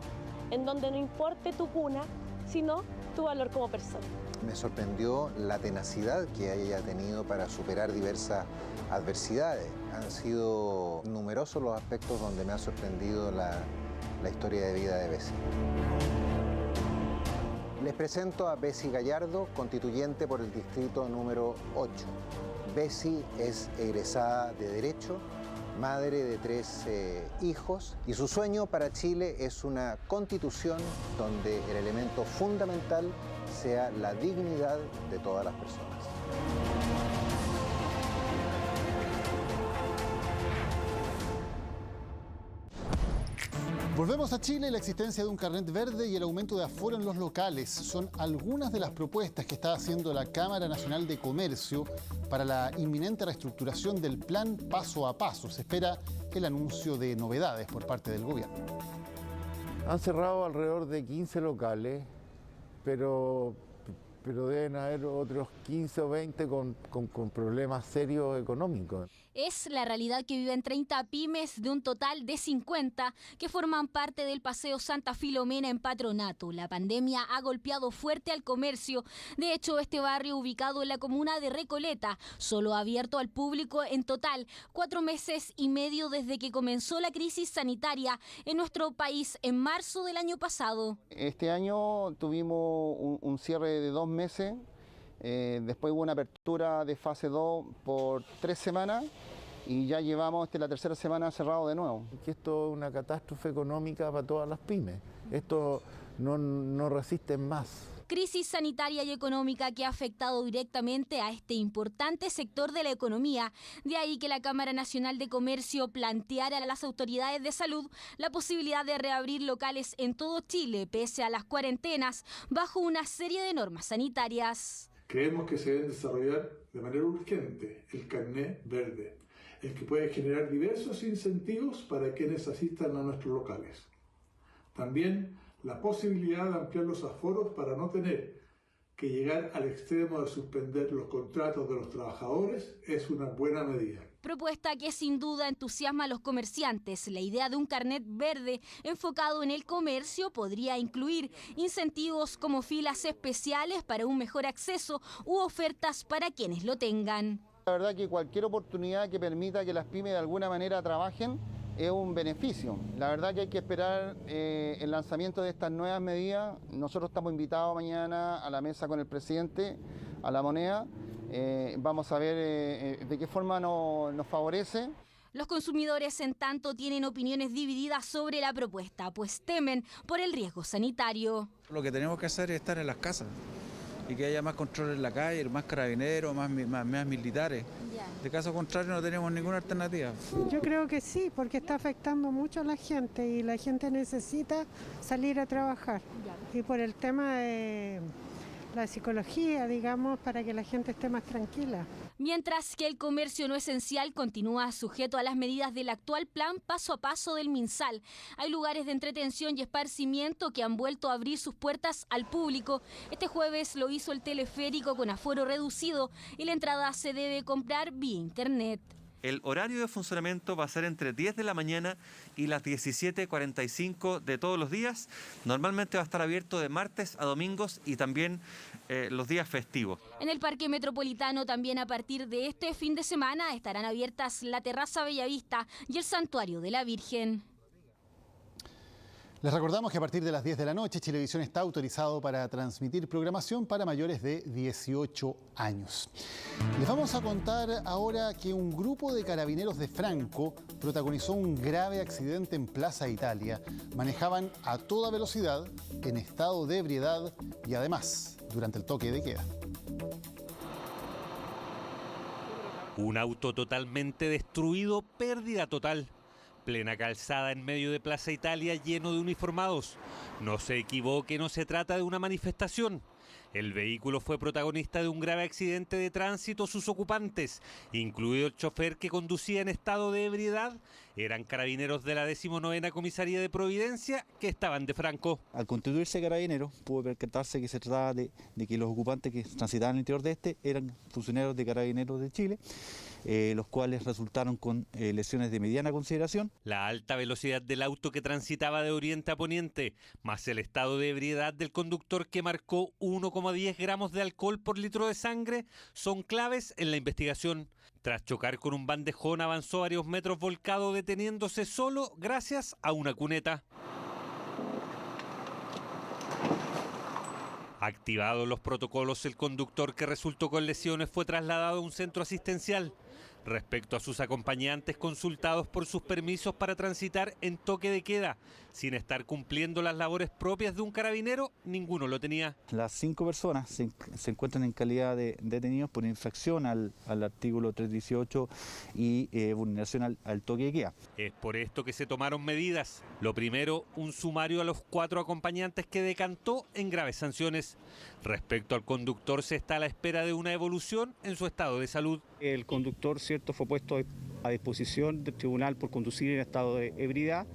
en donde no importe tu cuna, sino tu valor como persona. Me sorprendió la tenacidad que haya tenido para superar diversas adversidades. Han sido numerosos los aspectos donde me ha sorprendido la historia de vida de Bessi. Les presento a Bessi Gallardo, constituyente por el distrito número 8. Bessi es egresada de Derecho, madre de 3 hijos, y su sueño para Chile es una constitución donde el elemento fundamental sea la dignidad de todas las personas. Volvemos a Chile. La existencia de un carnet verde y el aumento de aforo en los locales son algunas de las propuestas que está haciendo la Cámara Nacional de Comercio para la inminente reestructuración del plan paso a paso. Se espera el anuncio de novedades por parte del gobierno. Han cerrado alrededor de 15 locales, pero deben haber otros 15 o 20 con problemas serios económicos. Es la realidad que viven 30 pymes de un total de 50 que forman parte del Paseo Santa Filomena en Patronato. La pandemia ha golpeado fuerte al comercio. De hecho, este barrio, ubicado en la comuna de Recoleta, solo ha abierto al público en total 4 meses y medio desde que comenzó la crisis sanitaria en nuestro país en marzo del año pasado. Este año tuvimos un cierre de 2 meses. Después hubo una apertura de fase 2 por 3 semanas y ya llevamos la tercera semana cerrado de nuevo. Esto es una catástrofe económica para todas las pymes. Esto no resisten más. Crisis sanitaria y económica que ha afectado directamente a este importante sector de la economía. De ahí que la Cámara Nacional de Comercio planteara a las autoridades de salud la posibilidad de reabrir locales en todo Chile, pese a las cuarentenas, bajo una serie de normas sanitarias. Creemos que se debe desarrollar de manera urgente el carnet verde, el que puede generar diversos incentivos para quienes asistan a nuestros locales. También la posibilidad de ampliar los aforos para no tener que llegar al extremo de suspender los contratos de los trabajadores es una buena medida. Propuesta que sin duda entusiasma a los comerciantes. La idea de un carnet verde enfocado en el comercio podría incluir incentivos como filas especiales para un mejor acceso u ofertas para quienes lo tengan. La verdad que cualquier oportunidad que permita que las pymes de alguna manera trabajen es un beneficio. La verdad que hay que esperar el lanzamiento de estas nuevas medidas. Nosotros estamos invitados mañana a la mesa con el presidente, a La Moneda. Vamos a ver de qué forma nos favorece. Los consumidores, en tanto, tienen opiniones divididas sobre la propuesta, pues temen por el riesgo sanitario. Lo que tenemos que hacer es estar en las casas y que haya más control en la calle, más carabineros, más militares. De caso contrario no tenemos ninguna alternativa. Yo creo que sí, porque está afectando mucho a la gente y la gente necesita salir a trabajar. Y por el tema de la psicología, digamos, para que la gente esté más tranquila. Mientras que el comercio no esencial continúa sujeto a las medidas del actual plan paso a paso del MinSal. Hay lugares de entretención y esparcimiento que han vuelto a abrir sus puertas al público. Este jueves lo hizo el teleférico con aforo reducido y la entrada se debe comprar vía internet. El horario de funcionamiento va a ser entre 10 de la mañana y las 17:45 de todos los días. Normalmente va a estar abierto de martes a domingos y también los días festivos. En el Parque Metropolitano también a partir de este fin de semana estarán abiertas la Terraza Bellavista y el Santuario de la Virgen. Les recordamos que a partir de las 10 de la noche Chilevisión está autorizado para transmitir programación para mayores de 18 años. Les vamos a contar ahora que un grupo de carabineros de Franco protagonizó un grave accidente en Plaza Italia. Manejaban a toda velocidad, en estado de ebriedad y además durante el toque de queda. Un auto totalmente destruido, pérdida total. Plena calzada en medio de Plaza Italia lleno de uniformados. No se equivoque, no se trata de una manifestación. El vehículo fue protagonista de un grave accidente de tránsito. Sus ocupantes, incluido el chofer que conducía en estado de ebriedad, eran carabineros de la 19ª Comisaría de Providencia que estaban de Franco. Al constituirse carabinero, pudo percatarse que se trataba de que los ocupantes que transitaban al interior de este eran funcionarios de Carabineros de Chile, los cuales resultaron con lesiones de mediana consideración. La alta velocidad del auto que transitaba de oriente a poniente, más el estado de ebriedad del conductor que marcó 1,10 gramos de alcohol por litro de sangre, son claves en la investigación. Tras chocar con un bandejón, avanzó varios metros volcado, deteniéndose solo gracias a una cuneta. Activados los protocolos, el conductor que resultó con lesiones fue trasladado a un centro asistencial. Respecto a sus acompañantes consultados por sus permisos para transitar en toque de queda, sin estar cumpliendo las labores propias de un carabinero, ninguno lo tenía. Las 5 personas se encuentran en calidad de detenidos por infracción al artículo 318 y vulneración al toque de queda. Es por esto que se tomaron medidas. Lo primero, un sumario a los 4 acompañantes que decantó en graves sanciones. Respecto al conductor, se está a la espera de una evolución en su estado de salud. El conductor, cierto, fue puesto a disposición del tribunal por conducir en estado de ebriedad.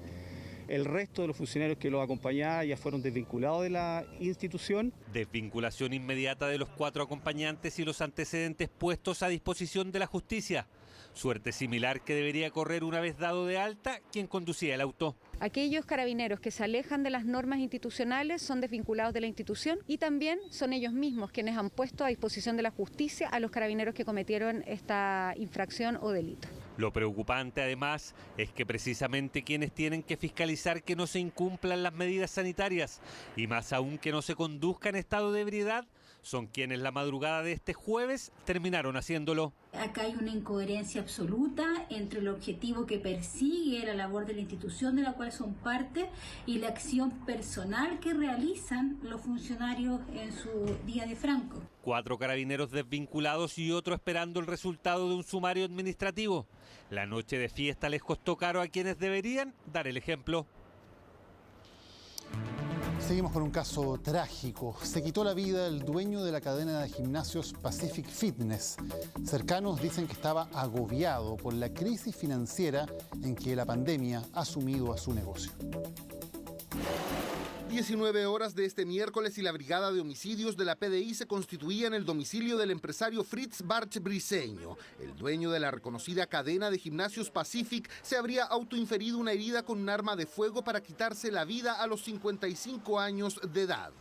El resto de los funcionarios que los acompañaban ya fueron desvinculados de la institución. Desvinculación inmediata de los 4 acompañantes y los antecedentes puestos a disposición de la justicia. Suerte similar que debería correr una vez dado de alta quien conducía el auto. Aquellos carabineros que se alejan de las normas institucionales son desvinculados de la institución y también son ellos mismos quienes han puesto a disposición de la justicia a los carabineros que cometieron esta infracción o delito. Lo preocupante además es que precisamente quienes tienen que fiscalizar que no se incumplan las medidas sanitarias y más aún que no se conduzca en estado de ebriedad son quienes la madrugada de este jueves terminaron haciéndolo. Acá hay una incoherencia absoluta entre el objetivo que persigue la labor de la institución de la cual son parte y la acción personal que realizan los funcionarios en su día de Franco. 4 carabineros desvinculados y otro esperando el resultado de un sumario administrativo. La noche de fiesta les costó caro a quienes deberían dar el ejemplo. Seguimos con un caso trágico. Se quitó la vida el dueño de la cadena de gimnasios Pacific Fitness. Cercanos dicen que estaba agobiado por la crisis financiera en que la pandemia ha sumido a su negocio. 19 horas de este miércoles y la brigada de homicidios de la PDI se constituía en el domicilio del empresario Fritz Barch Briceño. El dueño de la reconocida cadena de gimnasios Pacific se habría autoinferido una herida con un arma de fuego para quitarse la vida a los 55 años de edad.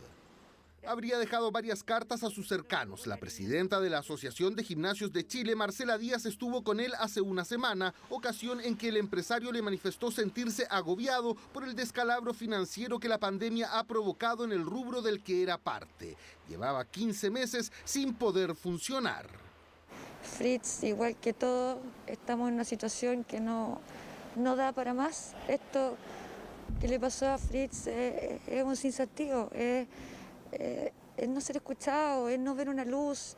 Habría dejado varias cartas a sus cercanos. La presidenta de la Asociación de Gimnasios de Chile, Marcela Díaz, estuvo con él hace una semana, ocasión en que el empresario le manifestó sentirse agobiado por el descalabro financiero que la pandemia ha provocado en el rubro del que era parte. Llevaba 15 meses sin poder funcionar. Fritz, igual que todo, estamos en una situación que no da para más. Esto que le pasó a Fritz es un sinsentido. Es no ser escuchado, es no ver una luz,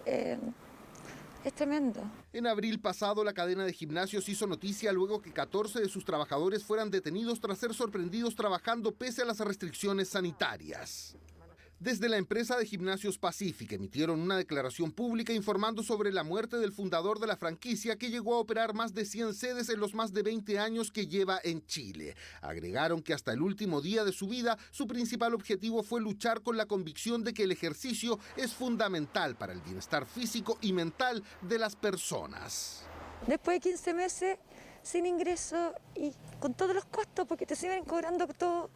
es tremendo. En abril pasado, la cadena de gimnasios hizo noticia luego que 14 de sus trabajadores fueran detenidos tras ser sorprendidos trabajando pese a las restricciones sanitarias. Desde la empresa de Gimnasios Pacific emitieron una declaración pública informando sobre la muerte del fundador de la franquicia, que llegó a operar más de 100 sedes en los más de 20 años que lleva en Chile. Agregaron que hasta el último día de su vida, su principal objetivo fue luchar con la convicción de que el ejercicio es fundamental para el bienestar físico y mental de las personas. Después de 15 meses sin ingreso y con todos los costos, porque te siguen cobrando todo.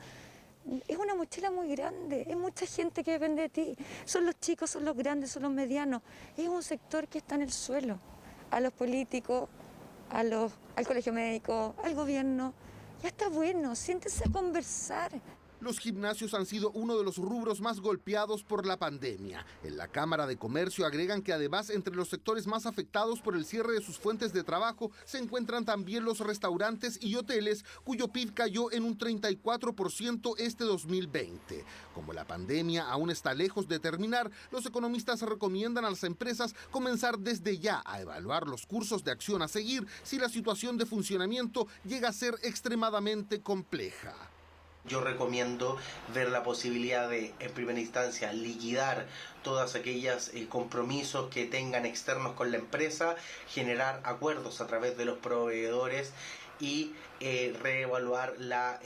Es una mochila muy grande, es mucha gente que depende de ti. Son los chicos, son los grandes, son los medianos. Es un sector que está en el suelo. A los políticos, al colegio médico, al gobierno. Ya está bueno, siéntese a conversar. Los gimnasios han sido uno de los rubros más golpeados por la pandemia. En la Cámara de Comercio agregan que además entre los sectores más afectados por el cierre de sus fuentes de trabajo se encuentran también los restaurantes y hoteles, cuyo PIB cayó en un 34% este 2020. Como la pandemia aún está lejos de terminar, los economistas recomiendan a las empresas comenzar desde ya a evaluar los cursos de acción a seguir si la situación de funcionamiento llega a ser extremadamente compleja. Yo recomiendo ver la posibilidad de, en primera instancia, liquidar todas aquellas compromisos que tengan externos con la empresa, generar acuerdos a través de los proveedores y reevaluar la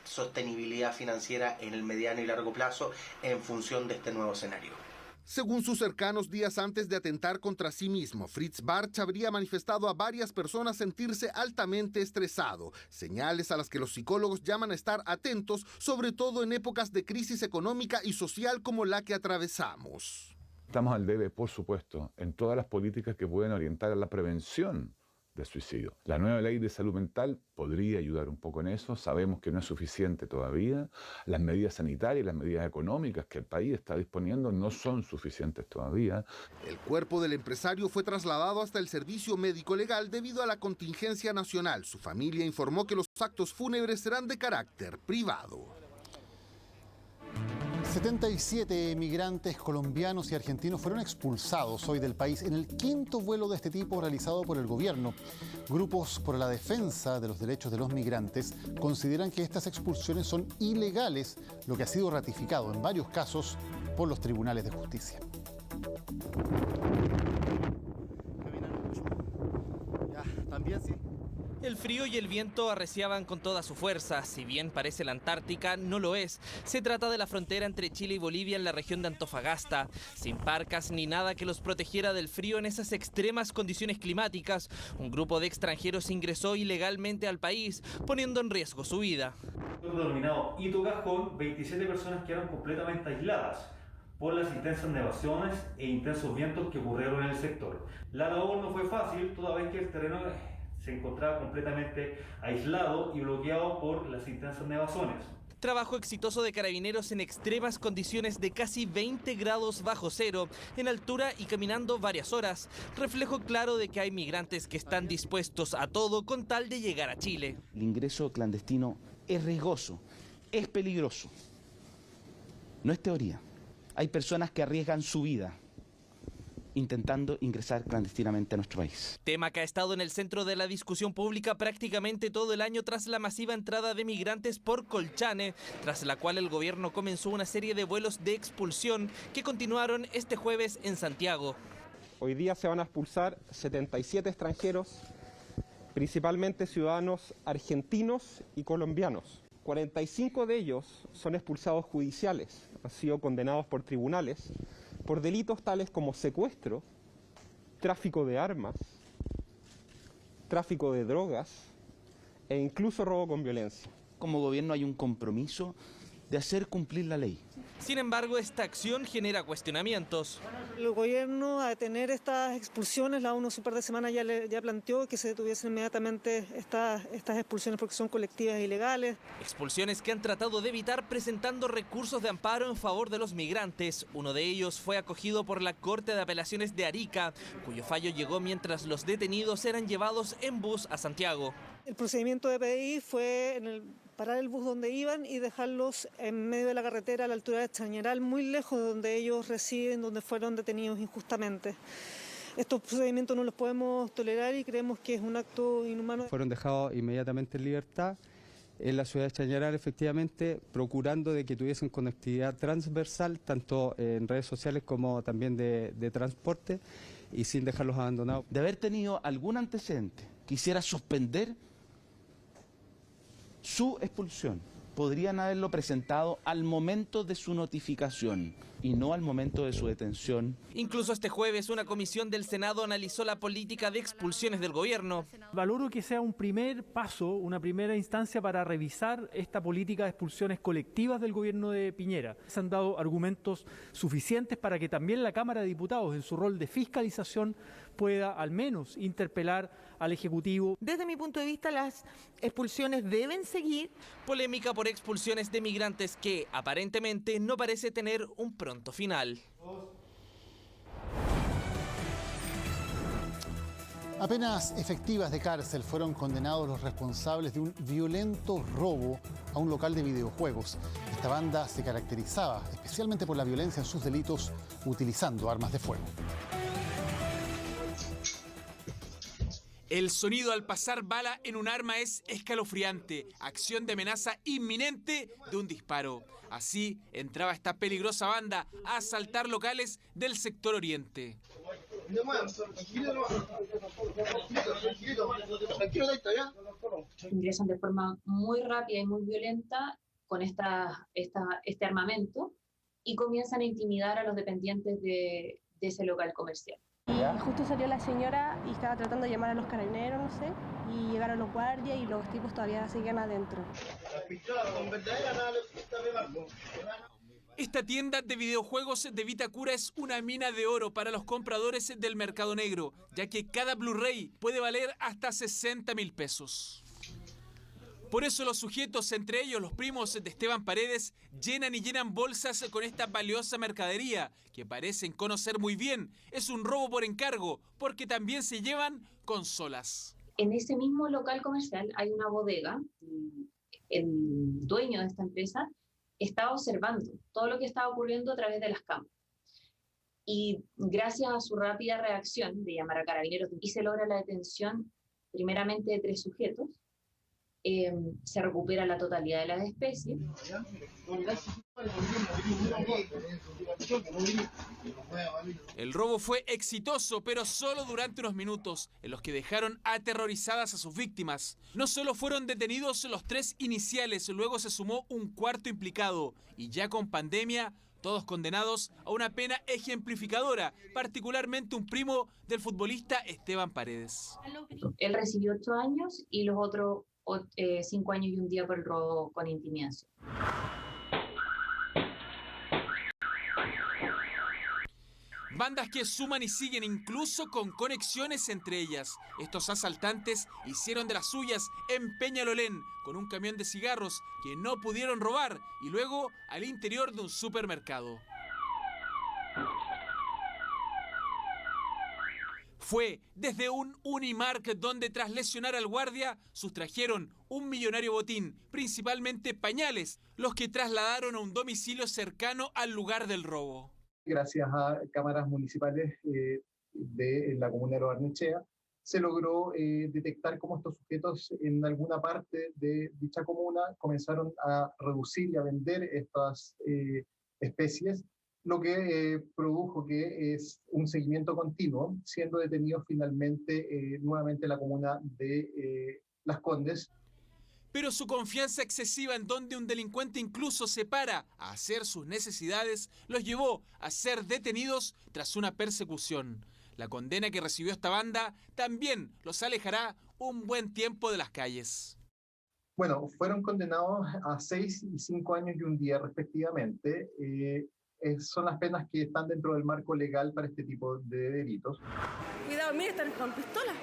sostenibilidad financiera en el mediano y largo plazo en función de este nuevo escenario. Según sus cercanos, días antes de atentar contra sí mismo, Fritz Bartsch habría manifestado a varias personas sentirse altamente estresado, señales a las que los psicólogos llaman a estar atentos, sobre todo en épocas de crisis económica y social como la que atravesamos. Estamos al debe, por supuesto, en todas las políticas que pueden orientar a la prevención del suicidio. La nueva ley de salud mental podría ayudar un poco en eso. Sabemos que no es suficiente todavía. Las medidas sanitarias y las medidas económicas que el país está disponiendo no son suficientes todavía. El cuerpo del empresario fue trasladado hasta el servicio médico legal debido a la contingencia nacional. Su familia informó que los actos fúnebres serán de carácter privado. 77 migrantes colombianos y argentinos fueron expulsados hoy del país en el quinto vuelo de este tipo realizado por el gobierno. Grupos por la defensa de los derechos de los migrantes consideran que estas expulsiones son ilegales, lo que ha sido ratificado en varios casos por los tribunales de justicia. También sí. El frío y el viento arreciaban con toda su fuerza. Si bien parece la Antártica, no lo es. Se trata de la frontera entre Chile y Bolivia en la región de Antofagasta. Sin parcas ni nada que los protegiera del frío en esas extremas condiciones climáticas, un grupo de extranjeros ingresó ilegalmente al país, poniendo en riesgo su vida. Denominado Hito Cajón, 27 personas quedaron completamente aisladas por las intensas nevaciones e intensos vientos que ocurrieron en el sector. La labor no fue fácil, toda vez que el terreno se encontraba completamente aislado y bloqueado por las intensas nevaciones. Trabajo exitoso de carabineros en extremas condiciones de casi 20 grados bajo cero, en altura y caminando varias horas. Reflejo claro de que hay migrantes que están dispuestos a todo con tal de llegar a Chile. El ingreso clandestino es riesgoso, es peligroso. No es teoría. Hay personas que arriesgan su vida intentando ingresar clandestinamente a nuestro país. Tema que ha estado en el centro de la discusión pública prácticamente todo el año tras la masiva entrada de migrantes por Colchane, tras la cual el gobierno comenzó una serie de vuelos de expulsión que continuaron este jueves en Santiago. Hoy día se van a expulsar 77 extranjeros, principalmente ciudadanos argentinos y colombianos. 45 de ellos son expulsados judiciales, han sido condenados por tribunales por delitos tales como secuestro, tráfico de armas, tráfico de drogas e incluso robo con violencia. Como gobierno hay un compromiso de hacer cumplir la ley. Sin embargo, esta acción genera cuestionamientos. El gobierno, a detener estas expulsiones, la ONU hace un par de semanas ya planteó que se detuviesen inmediatamente estas expulsiones porque son colectivas e ilegales. Expulsiones que han tratado de evitar presentando recursos de amparo en favor de los migrantes. Uno de ellos fue acogido por la Corte de Apelaciones de Arica, cuyo fallo llegó mientras los detenidos eran llevados en bus a Santiago. El procedimiento de PDI fue parar el bus donde iban y dejarlos en medio de la carretera a la altura de Chañaral, muy lejos de donde ellos residen, donde fueron detenidos injustamente. Estos procedimientos no los podemos tolerar y creemos que es un acto inhumano. Fueron dejados inmediatamente en libertad en la ciudad de Chañaral, efectivamente, procurando de que tuviesen conectividad transversal, tanto en redes sociales como también de transporte, y sin dejarlos abandonados. De haber tenido algún antecedente, quisiera suspender su expulsión. Podrían haberlo presentado al momento de su notificación y no al momento de su detención. Incluso este jueves una comisión del Senado analizó la política de expulsiones del gobierno. Valoro que sea un primer paso, una primera instancia para revisar esta política de expulsiones colectivas del gobierno de Piñera. Se han dado argumentos suficientes para que también la Cámara de Diputados, en su rol de fiscalización, pueda al menos interpelar al Ejecutivo. Desde mi punto de vista, las expulsiones deben seguir. Polémica por expulsiones de migrantes que aparentemente no parece tener un pronto final. Apenas efectivas de cárcel fueron condenados los responsables de un violento robo a un local de videojuegos. Esta banda se caracterizaba especialmente por la violencia en sus delitos utilizando armas de fuego. El sonido al pasar bala en un arma es escalofriante, acción de amenaza inminente de un disparo. Así entraba esta peligrosa banda a asaltar locales del sector oriente. Ingresan de forma muy rápida y muy violenta con este armamento y comienzan a intimidar a los dependientes de ese local comercial. Y justo salió la señora y estaba tratando de llamar a los carabineros, no sé, y llegaron los guardias y los tipos todavía seguían adentro. Esta tienda de videojuegos de Vitacura es una mina de oro para los compradores del mercado negro, ya que cada Blu-ray puede valer hasta 60.000 pesos. Por eso los sujetos, entre ellos los primos de Esteban Paredes, llenan y llenan bolsas con esta valiosa mercadería, que parecen conocer muy bien. Es un robo por encargo, porque también se llevan consolas. En ese mismo local comercial hay una bodega. El dueño de esta empresa estaba observando todo lo que estaba ocurriendo a través de las cámaras. Y gracias a su rápida reacción de llamar a carabineros, y se logra la detención primeramente de 3 sujetos. Se recupera la totalidad de las especies. El robo fue exitoso, pero solo durante unos minutos, en los que dejaron aterrorizadas a sus víctimas. No solo fueron detenidos los 3 iniciales, luego se sumó un 4º implicado, y ya con pandemia, todos condenados a una pena ejemplificadora, particularmente un primo del futbolista Esteban Paredes. Él recibió 8 años y los otros 5 años y un día por el robo con intimidación. Bandas que suman y siguen, incluso con conexiones entre ellas. Estos asaltantes hicieron de las suyas en Peñalolén con un camión de cigarros que no pudieron robar y luego al interior de un supermercado. Fue desde un Unimark donde tras lesionar al guardia sustrajeron un millonario botín, principalmente pañales, los que trasladaron a un domicilio cercano al lugar del robo. Gracias a cámaras municipales de la comuna de Barnechea, se logró detectar cómo estos sujetos en alguna parte de dicha comuna comenzaron a reducir y a vender estas especies, lo que produjo que es un seguimiento continuo, siendo detenidos finalmente nuevamente en la comuna de Las Condes. Pero su confianza excesiva, en donde un delincuente incluso se para a hacer sus necesidades, los llevó a ser detenidos tras una persecución. La condena que recibió esta banda también los alejará un buen tiempo de las calles. Bueno, fueron condenados a 6 y 5 años y un día respectivamente. Son las penas que están dentro del marco legal para este tipo de delitos. Cuidado, mire, están con pistola.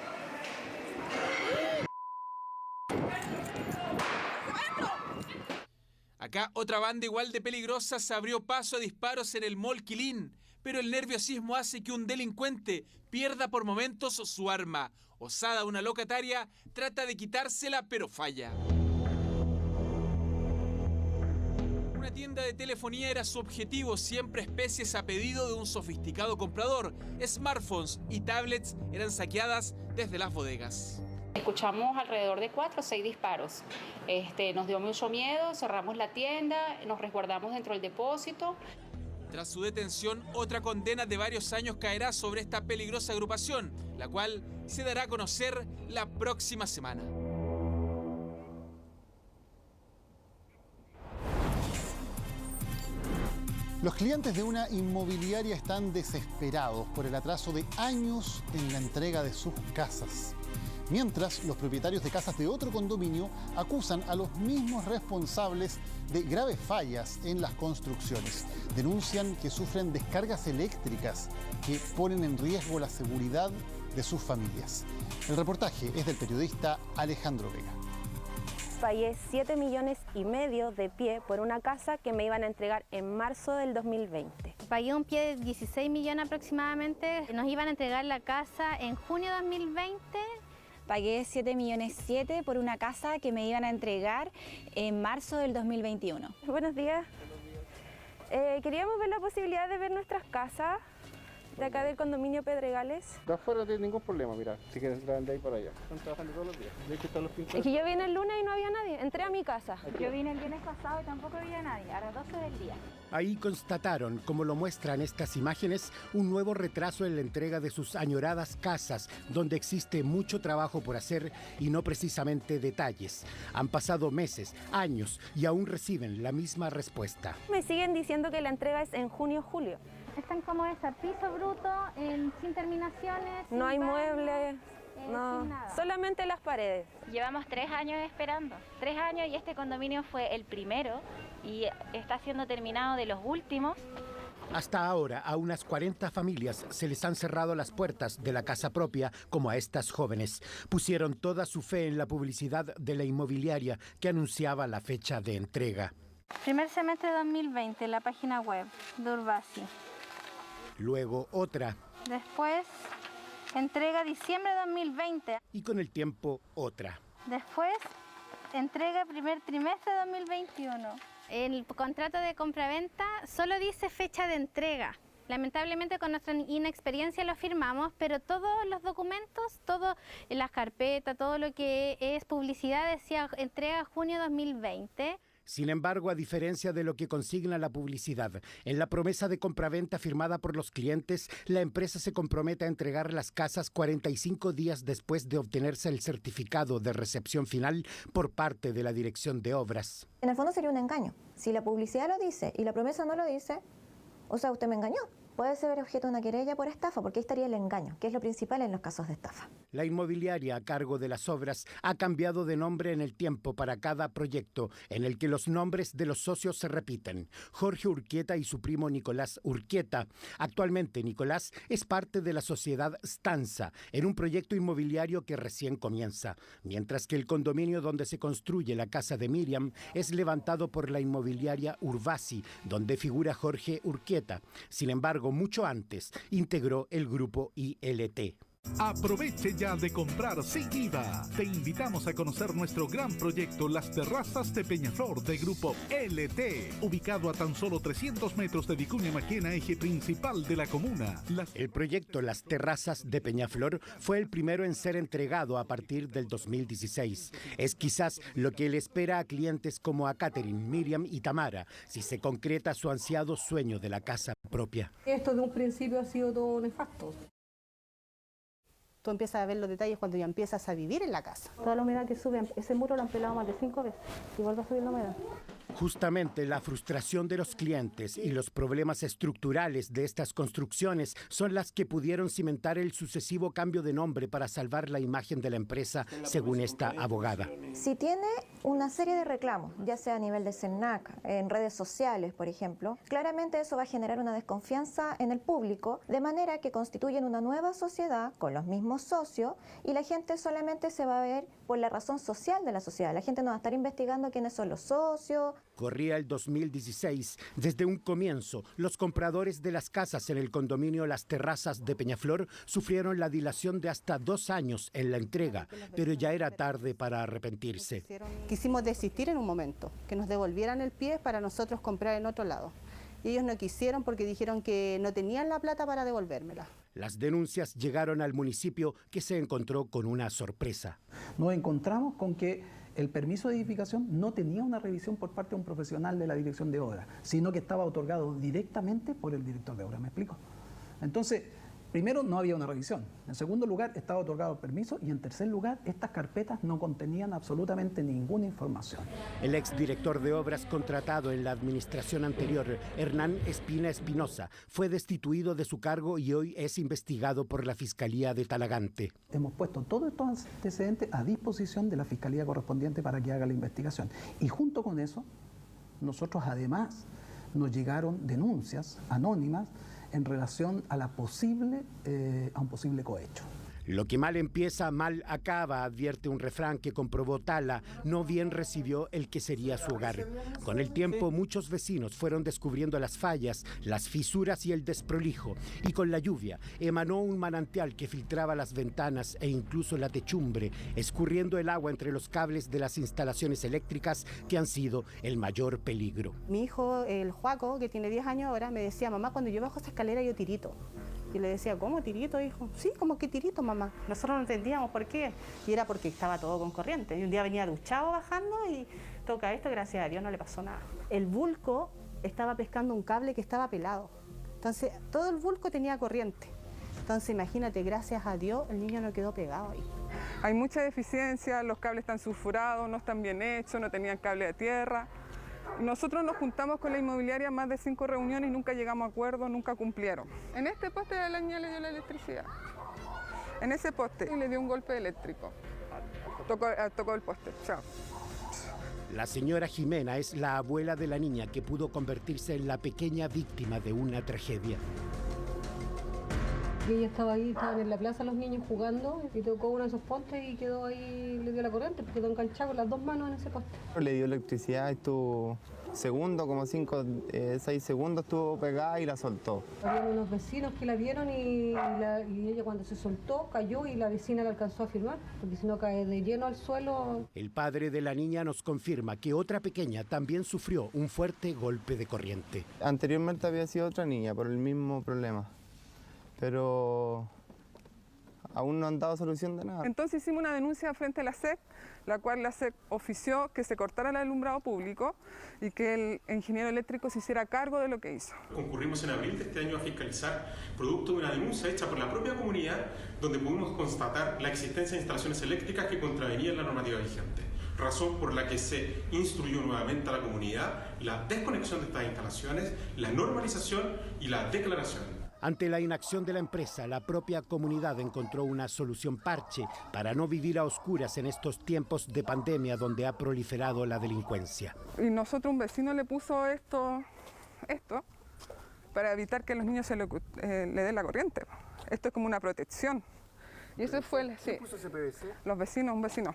Acá otra banda igual de peligrosa se abrió paso a disparos en el Mall Quilín, pero el nerviosismo hace que un delincuente pierda por momentos su arma. Osada, una locataria, trata de quitársela pero falla. Una tienda de telefonía era su objetivo, siempre especies a pedido de un sofisticado comprador. Smartphones y tablets eran saqueadas desde las bodegas. Escuchamos alrededor de 4 o 6 disparos. Nos dio mucho miedo, cerramos la tienda, nos resguardamos dentro del depósito. Tras su detención, otra condena de varios años caerá sobre esta peligrosa agrupación, la cual se dará a conocer la próxima semana. Los clientes de una inmobiliaria están desesperados por el atraso de años en la entrega de sus casas. Mientras, los propietarios de casas de otro condominio acusan a los mismos responsables de graves fallas en las construcciones. Denuncian que sufren descargas eléctricas que ponen en riesgo la seguridad de sus familias. El reportaje es del periodista Alejandro Vega. Pagué 7,5 millones de pie por una casa que me iban a entregar en marzo del 2020. Pagué un pie de 16 millones aproximadamente. Nos iban a entregar la casa en junio de 2020. Pagué 7,7 millones por una casa que me iban a entregar en marzo del 2021. Buenos días. Queríamos ver la posibilidad de ver nuestras casas de acá del condominio Pedregales. De afuera no tiene ningún problema, mira, si quieres entrar de ahí para allá. Están trabajando todos los días. De hecho, están los pintores. Es que yo vine el lunes y no había nadie, entré a mi casa. Yo vine el viernes pasado y tampoco había nadie, a las 12 del día. Ahí constataron, como lo muestran estas imágenes, un nuevo retraso en la entrega de sus añoradas casas, donde existe mucho trabajo por hacer y no precisamente detalles. Han pasado meses, años y aún reciben la misma respuesta. Me siguen diciendo que la entrega es en junio-julio. Están como esa, piso bruto, sin terminaciones. No hay baño, muebles, no, solamente las paredes. Llevamos 3 años esperando, 3 años y este condominio fue el primero y está siendo terminado de los últimos. Hasta ahora, a unas 40 familias se les han cerrado las puertas de la casa propia, como a estas jóvenes. Pusieron toda su fe en la publicidad de la inmobiliaria que anunciaba la fecha de entrega. Primer semestre de 2020, la página web de Urbasi. Luego otra. Después, entrega diciembre de 2020. Y con el tiempo, otra. Después, entrega primer trimestre de 2021. El contrato de compraventa solo dice fecha de entrega. Lamentablemente con nuestra inexperiencia lo firmamos, pero todos los documentos, todo en las carpetas, todo lo que es publicidad decía entrega junio 2020. Sin embargo, a diferencia de lo que consigna la publicidad, en la promesa de compraventa firmada por los clientes, la empresa se compromete a entregar las casas 45 días después de obtenerse el certificado de recepción final por parte de la Dirección de Obras. En el fondo sería un engaño. Si la publicidad lo dice y la promesa no lo dice, o sea, usted me engañó. Puede ser objeto de una querella por estafa, porque ahí estaría el engaño, que es lo principal en los casos de estafa. La inmobiliaria a cargo de las obras ha cambiado de nombre en el tiempo para cada proyecto, en el que los nombres de los socios se repiten. Jorge Urquieta y su primo Nicolás Urquieta. Actualmente Nicolás es parte de la sociedad Stanza, en un proyecto inmobiliario que recién comienza, mientras que el condominio donde se construye la casa de Miriam es levantado por la inmobiliaria Urbasi, donde figura Jorge Urquieta. Sin embargo, mucho antes integró el grupo ILT. Aproveche ya de comprar sin IVA. Te invitamos a conocer nuestro gran proyecto Las Terrazas de Peñaflor de Grupo LT, ubicado a tan solo 300 metros de Vicuña Maquena, eje principal de la comuna. El proyecto Las Terrazas de Peñaflor fue el primero en ser entregado a partir del 2016. Es quizás lo que le espera a clientes como a Catherine, Miriam y Tamara, si se concreta su ansiado sueño de la casa propia. Esto de un principio ha sido todo nefasto. Tú empiezas a ver los detalles cuando ya empiezas a vivir en la casa. Toda la humedad que sube, ese muro lo han pelado más de 5 veces y vuelve a subir la humedad. Justamente la frustración de los clientes y los problemas estructurales de estas construcciones son las que pudieron cimentar el sucesivo cambio de nombre para salvar la imagen de la empresa, según esta abogada. Si tiene una serie de reclamos, ya sea a nivel de CENAC, en redes sociales, por ejemplo, claramente eso va a generar una desconfianza en el público, de manera que constituyen una nueva sociedad con los mismos socios y la gente solamente se va a ver por la razón social de la sociedad. La gente no va a estar investigando quiénes son los socios. Corría el 2016. Desde un comienzo, los compradores de las casas en el condominio Las Terrazas de Peñaflor sufrieron la dilación de hasta 2 años en la entrega, pero ya era tarde para arrepentirse. Quisimos desistir en un momento, que nos devolvieran el pie para nosotros comprar en otro lado. y ellos no quisieron porque dijeron que no tenían la plata para devolvérmela. Las denuncias llegaron al municipio, que se encontró con una sorpresa. Nos encontramos con que el permiso de edificación no tenía una revisión por parte de un profesional de la dirección de obra, sino que estaba otorgado directamente por el director de obra. ¿Me explico? Entonces, primero, no había una revisión. En segundo lugar, estaba otorgado el permiso. Y en tercer lugar, estas carpetas no contenían absolutamente ninguna información. El exdirector de obras contratado en la administración anterior, Hernán Espina Espinosa, fue destituido de su cargo y hoy es investigado por la Fiscalía de Talagante. Hemos puesto todos estos antecedentes a disposición de la Fiscalía correspondiente para que haga la investigación. Y junto con eso, nosotros además nos llegaron denuncias anónimas en relación a un posible cohecho. Lo que mal empieza, mal acaba, advierte un refrán que comprobó Tala. No bien recibió el que sería su hogar. Con el tiempo, muchos vecinos fueron descubriendo las fallas, las fisuras y el desprolijo. Y con la lluvia, emanó un manantial que filtraba las ventanas e incluso la techumbre, escurriendo el agua entre los cables de las instalaciones eléctricas que han sido el mayor peligro. Mi hijo, el Joaco, que tiene 10 años ahora, me decía, mamá, cuando yo bajo esa escalera yo tirito. Y le decía, ¿cómo tirito, hijo? Sí, ¿cómo que tirito, mamá? Nosotros no entendíamos por qué. Y era porque estaba todo con corriente. Y un día venía duchado bajando y toca esto, gracias a Dios no le pasó nada. El vulco estaba pescando un cable que estaba pelado. Entonces, todo el vulco tenía corriente. Entonces, imagínate, gracias a Dios, el niño no quedó pegado ahí. Hay mucha deficiencia, los cables están sulfurados, no están bien hechos, no tenían cable de tierra. Nosotros nos juntamos con la inmobiliaria más de 5 reuniones y nunca llegamos a acuerdo, nunca cumplieron. En este poste de la niña le dio la electricidad. En ese poste le dio un golpe eléctrico. Tocó el poste. Chao. La señora Jimena es la abuela de la niña que pudo convertirse en la pequeña víctima de una tragedia. Y ella estaba ahí, estaban en la plaza los niños jugando y tocó uno de esos postes y quedó ahí, le dio la corriente, porque quedó enganchado con las 2 manos en ese poste. Le dio electricidad, estuvo segundo, como 5, 6 segundos estuvo pegada y la soltó. Había unos vecinos que la vieron y ella cuando se soltó cayó y la vecina la alcanzó a firmar, porque si no cae de lleno al suelo. El padre de la niña nos confirma que otra pequeña también sufrió un fuerte golpe de corriente. Anteriormente había sido otra niña por el mismo problema, pero aún no han dado solución de nada. Entonces hicimos una denuncia frente a la SEC, la cual la SEC ofició que se cortara el alumbrado público y que el ingeniero eléctrico se hiciera cargo de lo que hizo. Concurrimos en abril de este año a fiscalizar, producto de una denuncia hecha por la propia comunidad, donde pudimos constatar la existencia de instalaciones eléctricas que contravenían la normativa vigente. Razón por la que se instruyó nuevamente a la comunidad la desconexión de estas instalaciones, la normalización y la declaración. Ante la inacción de la empresa, la propia comunidad encontró una solución parche para no vivir a oscuras en estos tiempos de pandemia donde ha proliferado la delincuencia. Y nosotros, un vecino le puso esto para evitar que a los niños se le dé la corriente. Esto es como una protección. Y eso fue ¿Quién puso ese PVC? Los vecinos, un vecino.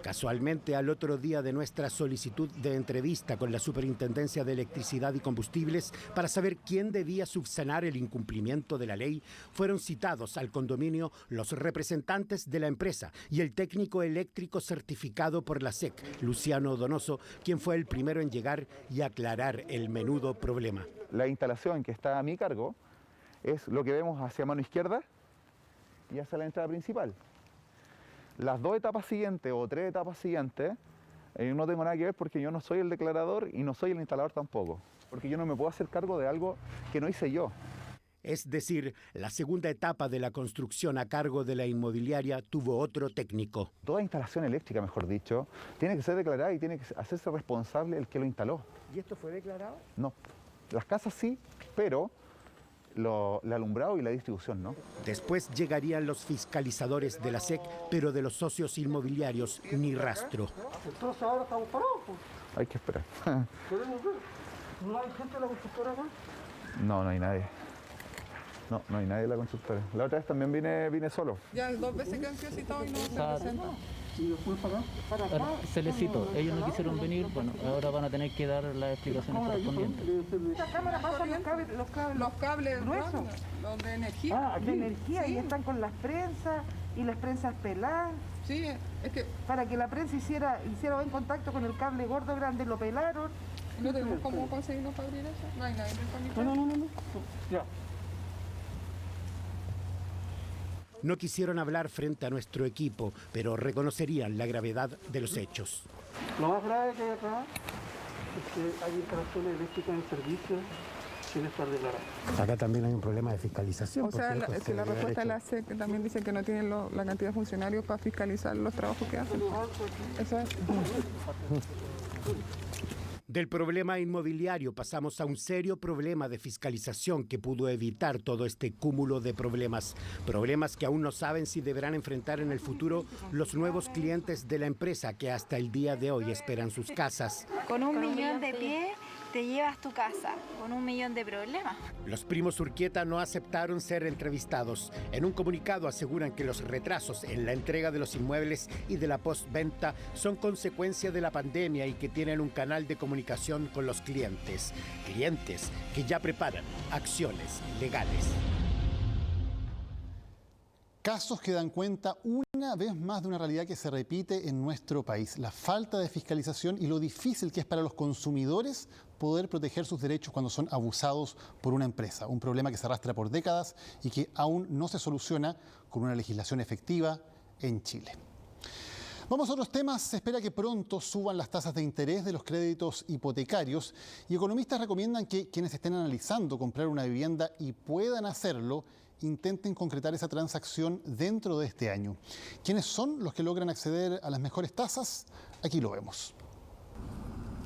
Casualmente, al otro día de nuestra solicitud de entrevista con la Superintendencia de Electricidad y Combustibles para saber quién debía subsanar el incumplimiento de la ley, fueron citados al condominio los representantes de la empresa y el técnico eléctrico certificado por la SEC, Luciano Donoso, quien fue el primero en llegar y aclarar el menudo problema. La instalación que está a mi cargo es lo que vemos hacia mano izquierda y hacia la entrada principal. Las 2 etapas siguientes o 3 etapas siguientes no tengo nada que ver porque yo no soy el declarador y no soy el instalador tampoco, porque yo no me puedo hacer cargo de algo que no hice yo. Es decir, la segunda etapa de la construcción a cargo de la inmobiliaria tuvo otro técnico. Toda instalación eléctrica, mejor dicho, tiene que ser declarada y tiene que hacerse responsable el que lo instaló. ¿Y esto fue declarado? No, las casas sí, pero el alumbrado y la distribución, ¿no? Después llegarían los fiscalizadores de la SEC, pero de los socios inmobiliarios ni rastro. Entonces ahora estamos parados, pues. Hay que esperar. ¿Podemos ver? ¿No hay gente de la constructora acá? No, no hay nadie. No hay nadie de la constructora. La otra vez también vine solo. Ya 2 veces que han sido citados y no se presentan. ¿Y después para acá? Se les citó, ellos no quisieron venir, bueno, ahora van a tener que dar las explicaciones correspondientes. La cámara pasa los cables gruesos, los de energía. De energía, y están con las prensas y las prensas peladas. Sí, es que para que la prensa hiciera buen contacto con el cable gordo grande, lo pelaron. ¿No tenemos cómo conseguirnos para abrir eso? No hay nadie en el comité. No. Ya. No quisieron hablar frente a nuestro equipo, pero reconocerían la gravedad de los hechos. Lo más grave que hay acá es que hay instalaciones eléctricas en servicio sin estar declaradas. Acá también hay un problema de fiscalización. O sea, si la respuesta de la SEC también dice que no tienen la cantidad de funcionarios para fiscalizar los trabajos que hacen. Eso es. Del problema inmobiliario pasamos a un serio problema de fiscalización que pudo evitar todo este cúmulo de problemas. Problemas que aún no saben si deberán enfrentar en el futuro los nuevos clientes de la empresa que hasta el día de hoy esperan sus casas. Con 1 millón de pie te llevas tu casa, con 1 millón de problemas. Los primos Urquieta no aceptaron ser entrevistados. En un comunicado aseguran que los retrasos en la entrega de los inmuebles y de la postventa son consecuencia de la pandemia y que tienen un canal de comunicación con los clientes. Clientes que ya preparan acciones legales. Casos que dan cuenta una vez más de una realidad que se repite en nuestro país, la falta de fiscalización y lo difícil que es para los consumidores poder proteger sus derechos cuando son abusados por una empresa. Un problema que se arrastra por décadas y que aún no se soluciona con una legislación efectiva en Chile. Vamos a otros temas. Se espera que pronto suban las tasas de interés de los créditos hipotecarios y economistas recomiendan que quienes estén analizando comprar una vivienda y puedan hacerlo, intenten concretar esa transacción dentro de este año. ¿Quiénes son los que logran acceder a las mejores tasas? Aquí lo vemos.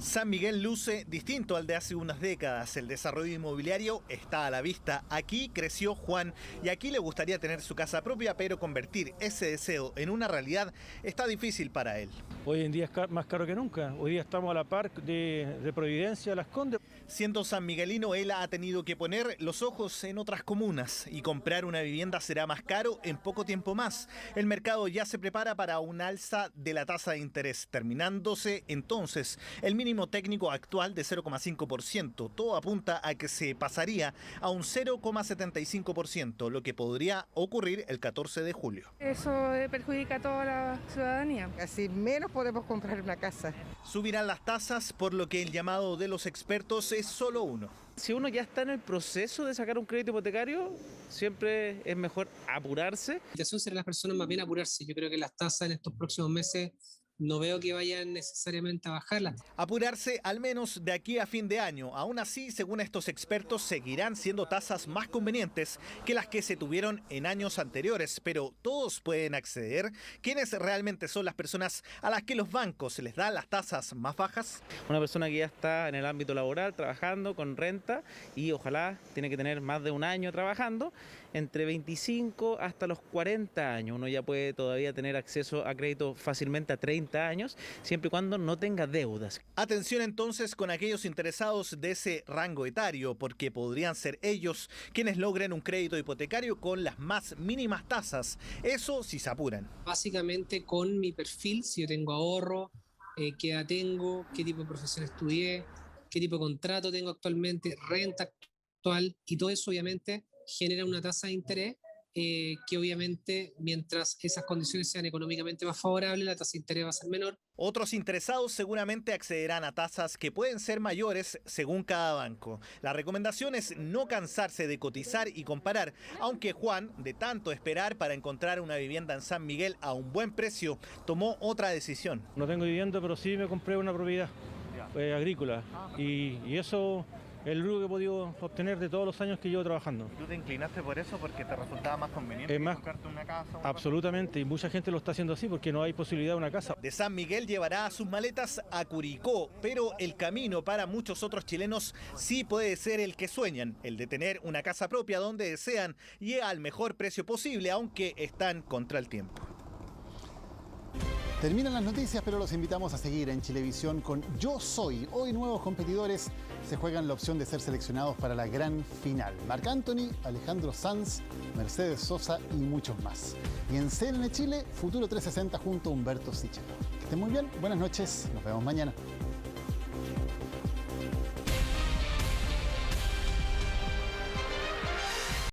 San Miguel luce distinto al de hace unas décadas. El desarrollo inmobiliario está a la vista. Aquí creció Juan y aquí le gustaría tener su casa propia, pero convertir ese deseo en una realidad está difícil para él. Hoy en día es más caro que nunca. Hoy día estamos a la par de Providencia, Las Condes. Siendo sanmiguelino, él ha tenido que poner los ojos en otras comunas y comprar una vivienda será más caro en poco tiempo más. El mercado ya se prepara para un alza de la tasa de interés, terminándose entonces el mínimo técnico actual de 0,5%. Todo apunta a que se pasaría a un 0,75%, lo que podría ocurrir el 14 de julio. Eso perjudica a toda la ciudadanía. Así menos podemos comprar una casa. Subirán las tasas, por lo que el llamado de los expertos es solo uno. Si uno ya está en el proceso de sacar un crédito hipotecario, siempre es mejor apurarse. La invitación será a las personas más bien apurarse. Yo creo que las tasas en estos próximos meses no veo que vayan necesariamente a bajarlas. Apurarse al menos de aquí a fin de año. Aún así, según estos expertos, seguirán siendo tasas más convenientes que las que se tuvieron en años anteriores. Pero todos pueden acceder. ¿Quiénes realmente son las personas a las que los bancos les dan las tasas más bajas? Una persona que ya está en el ámbito laboral, trabajando con renta y ojalá tiene que tener más de un año trabajando, entre 25 hasta los 40 años. Uno ya puede todavía tener acceso a crédito fácilmente a 30 años, siempre y cuando no tenga deudas. Atención entonces con aquellos interesados de ese rango etario, porque podrían ser ellos quienes logren un crédito hipotecario con las más mínimas tasas. Eso si se apuran. Básicamente con mi perfil, si yo tengo ahorro, qué edad tengo, qué tipo de profesión estudié, qué tipo de contrato tengo actualmente, renta actual, y todo eso obviamente genera una tasa de interés que obviamente mientras esas condiciones sean económicamente más favorables, la tasa de interés va a ser menor. Otros interesados seguramente accederán a tasas que pueden ser mayores según cada banco. La recomendación es no cansarse de cotizar y comparar, aunque Juan, de tanto esperar para encontrar una vivienda en San Miguel a un buen precio, tomó otra decisión. No tengo vivienda, pero sí me compré una propiedad agrícola y eso es lo único que he podido obtener de todos los años que llevo trabajando. ¿Tú te inclinaste por eso porque te resultaba más conveniente comprarte una casa? Absolutamente, y mucha gente lo está haciendo así porque no hay posibilidad de una casa. De San Miguel llevará sus maletas a Curicó, pero el camino para muchos otros chilenos sí puede ser el que sueñan, el de tener una casa propia donde desean y al mejor precio posible, aunque están contra el tiempo. Terminan las noticias, pero los invitamos a seguir en Chilevisión con Yo Soy. Hoy nuevos competidores se juegan la opción de ser seleccionados para la gran final. Marc Anthony, Alejandro Sanz, Mercedes Sosa y muchos más. Y en CNN Chile, Futuro 360 junto a Humberto Sichero. Que estén muy bien, buenas noches, nos vemos mañana.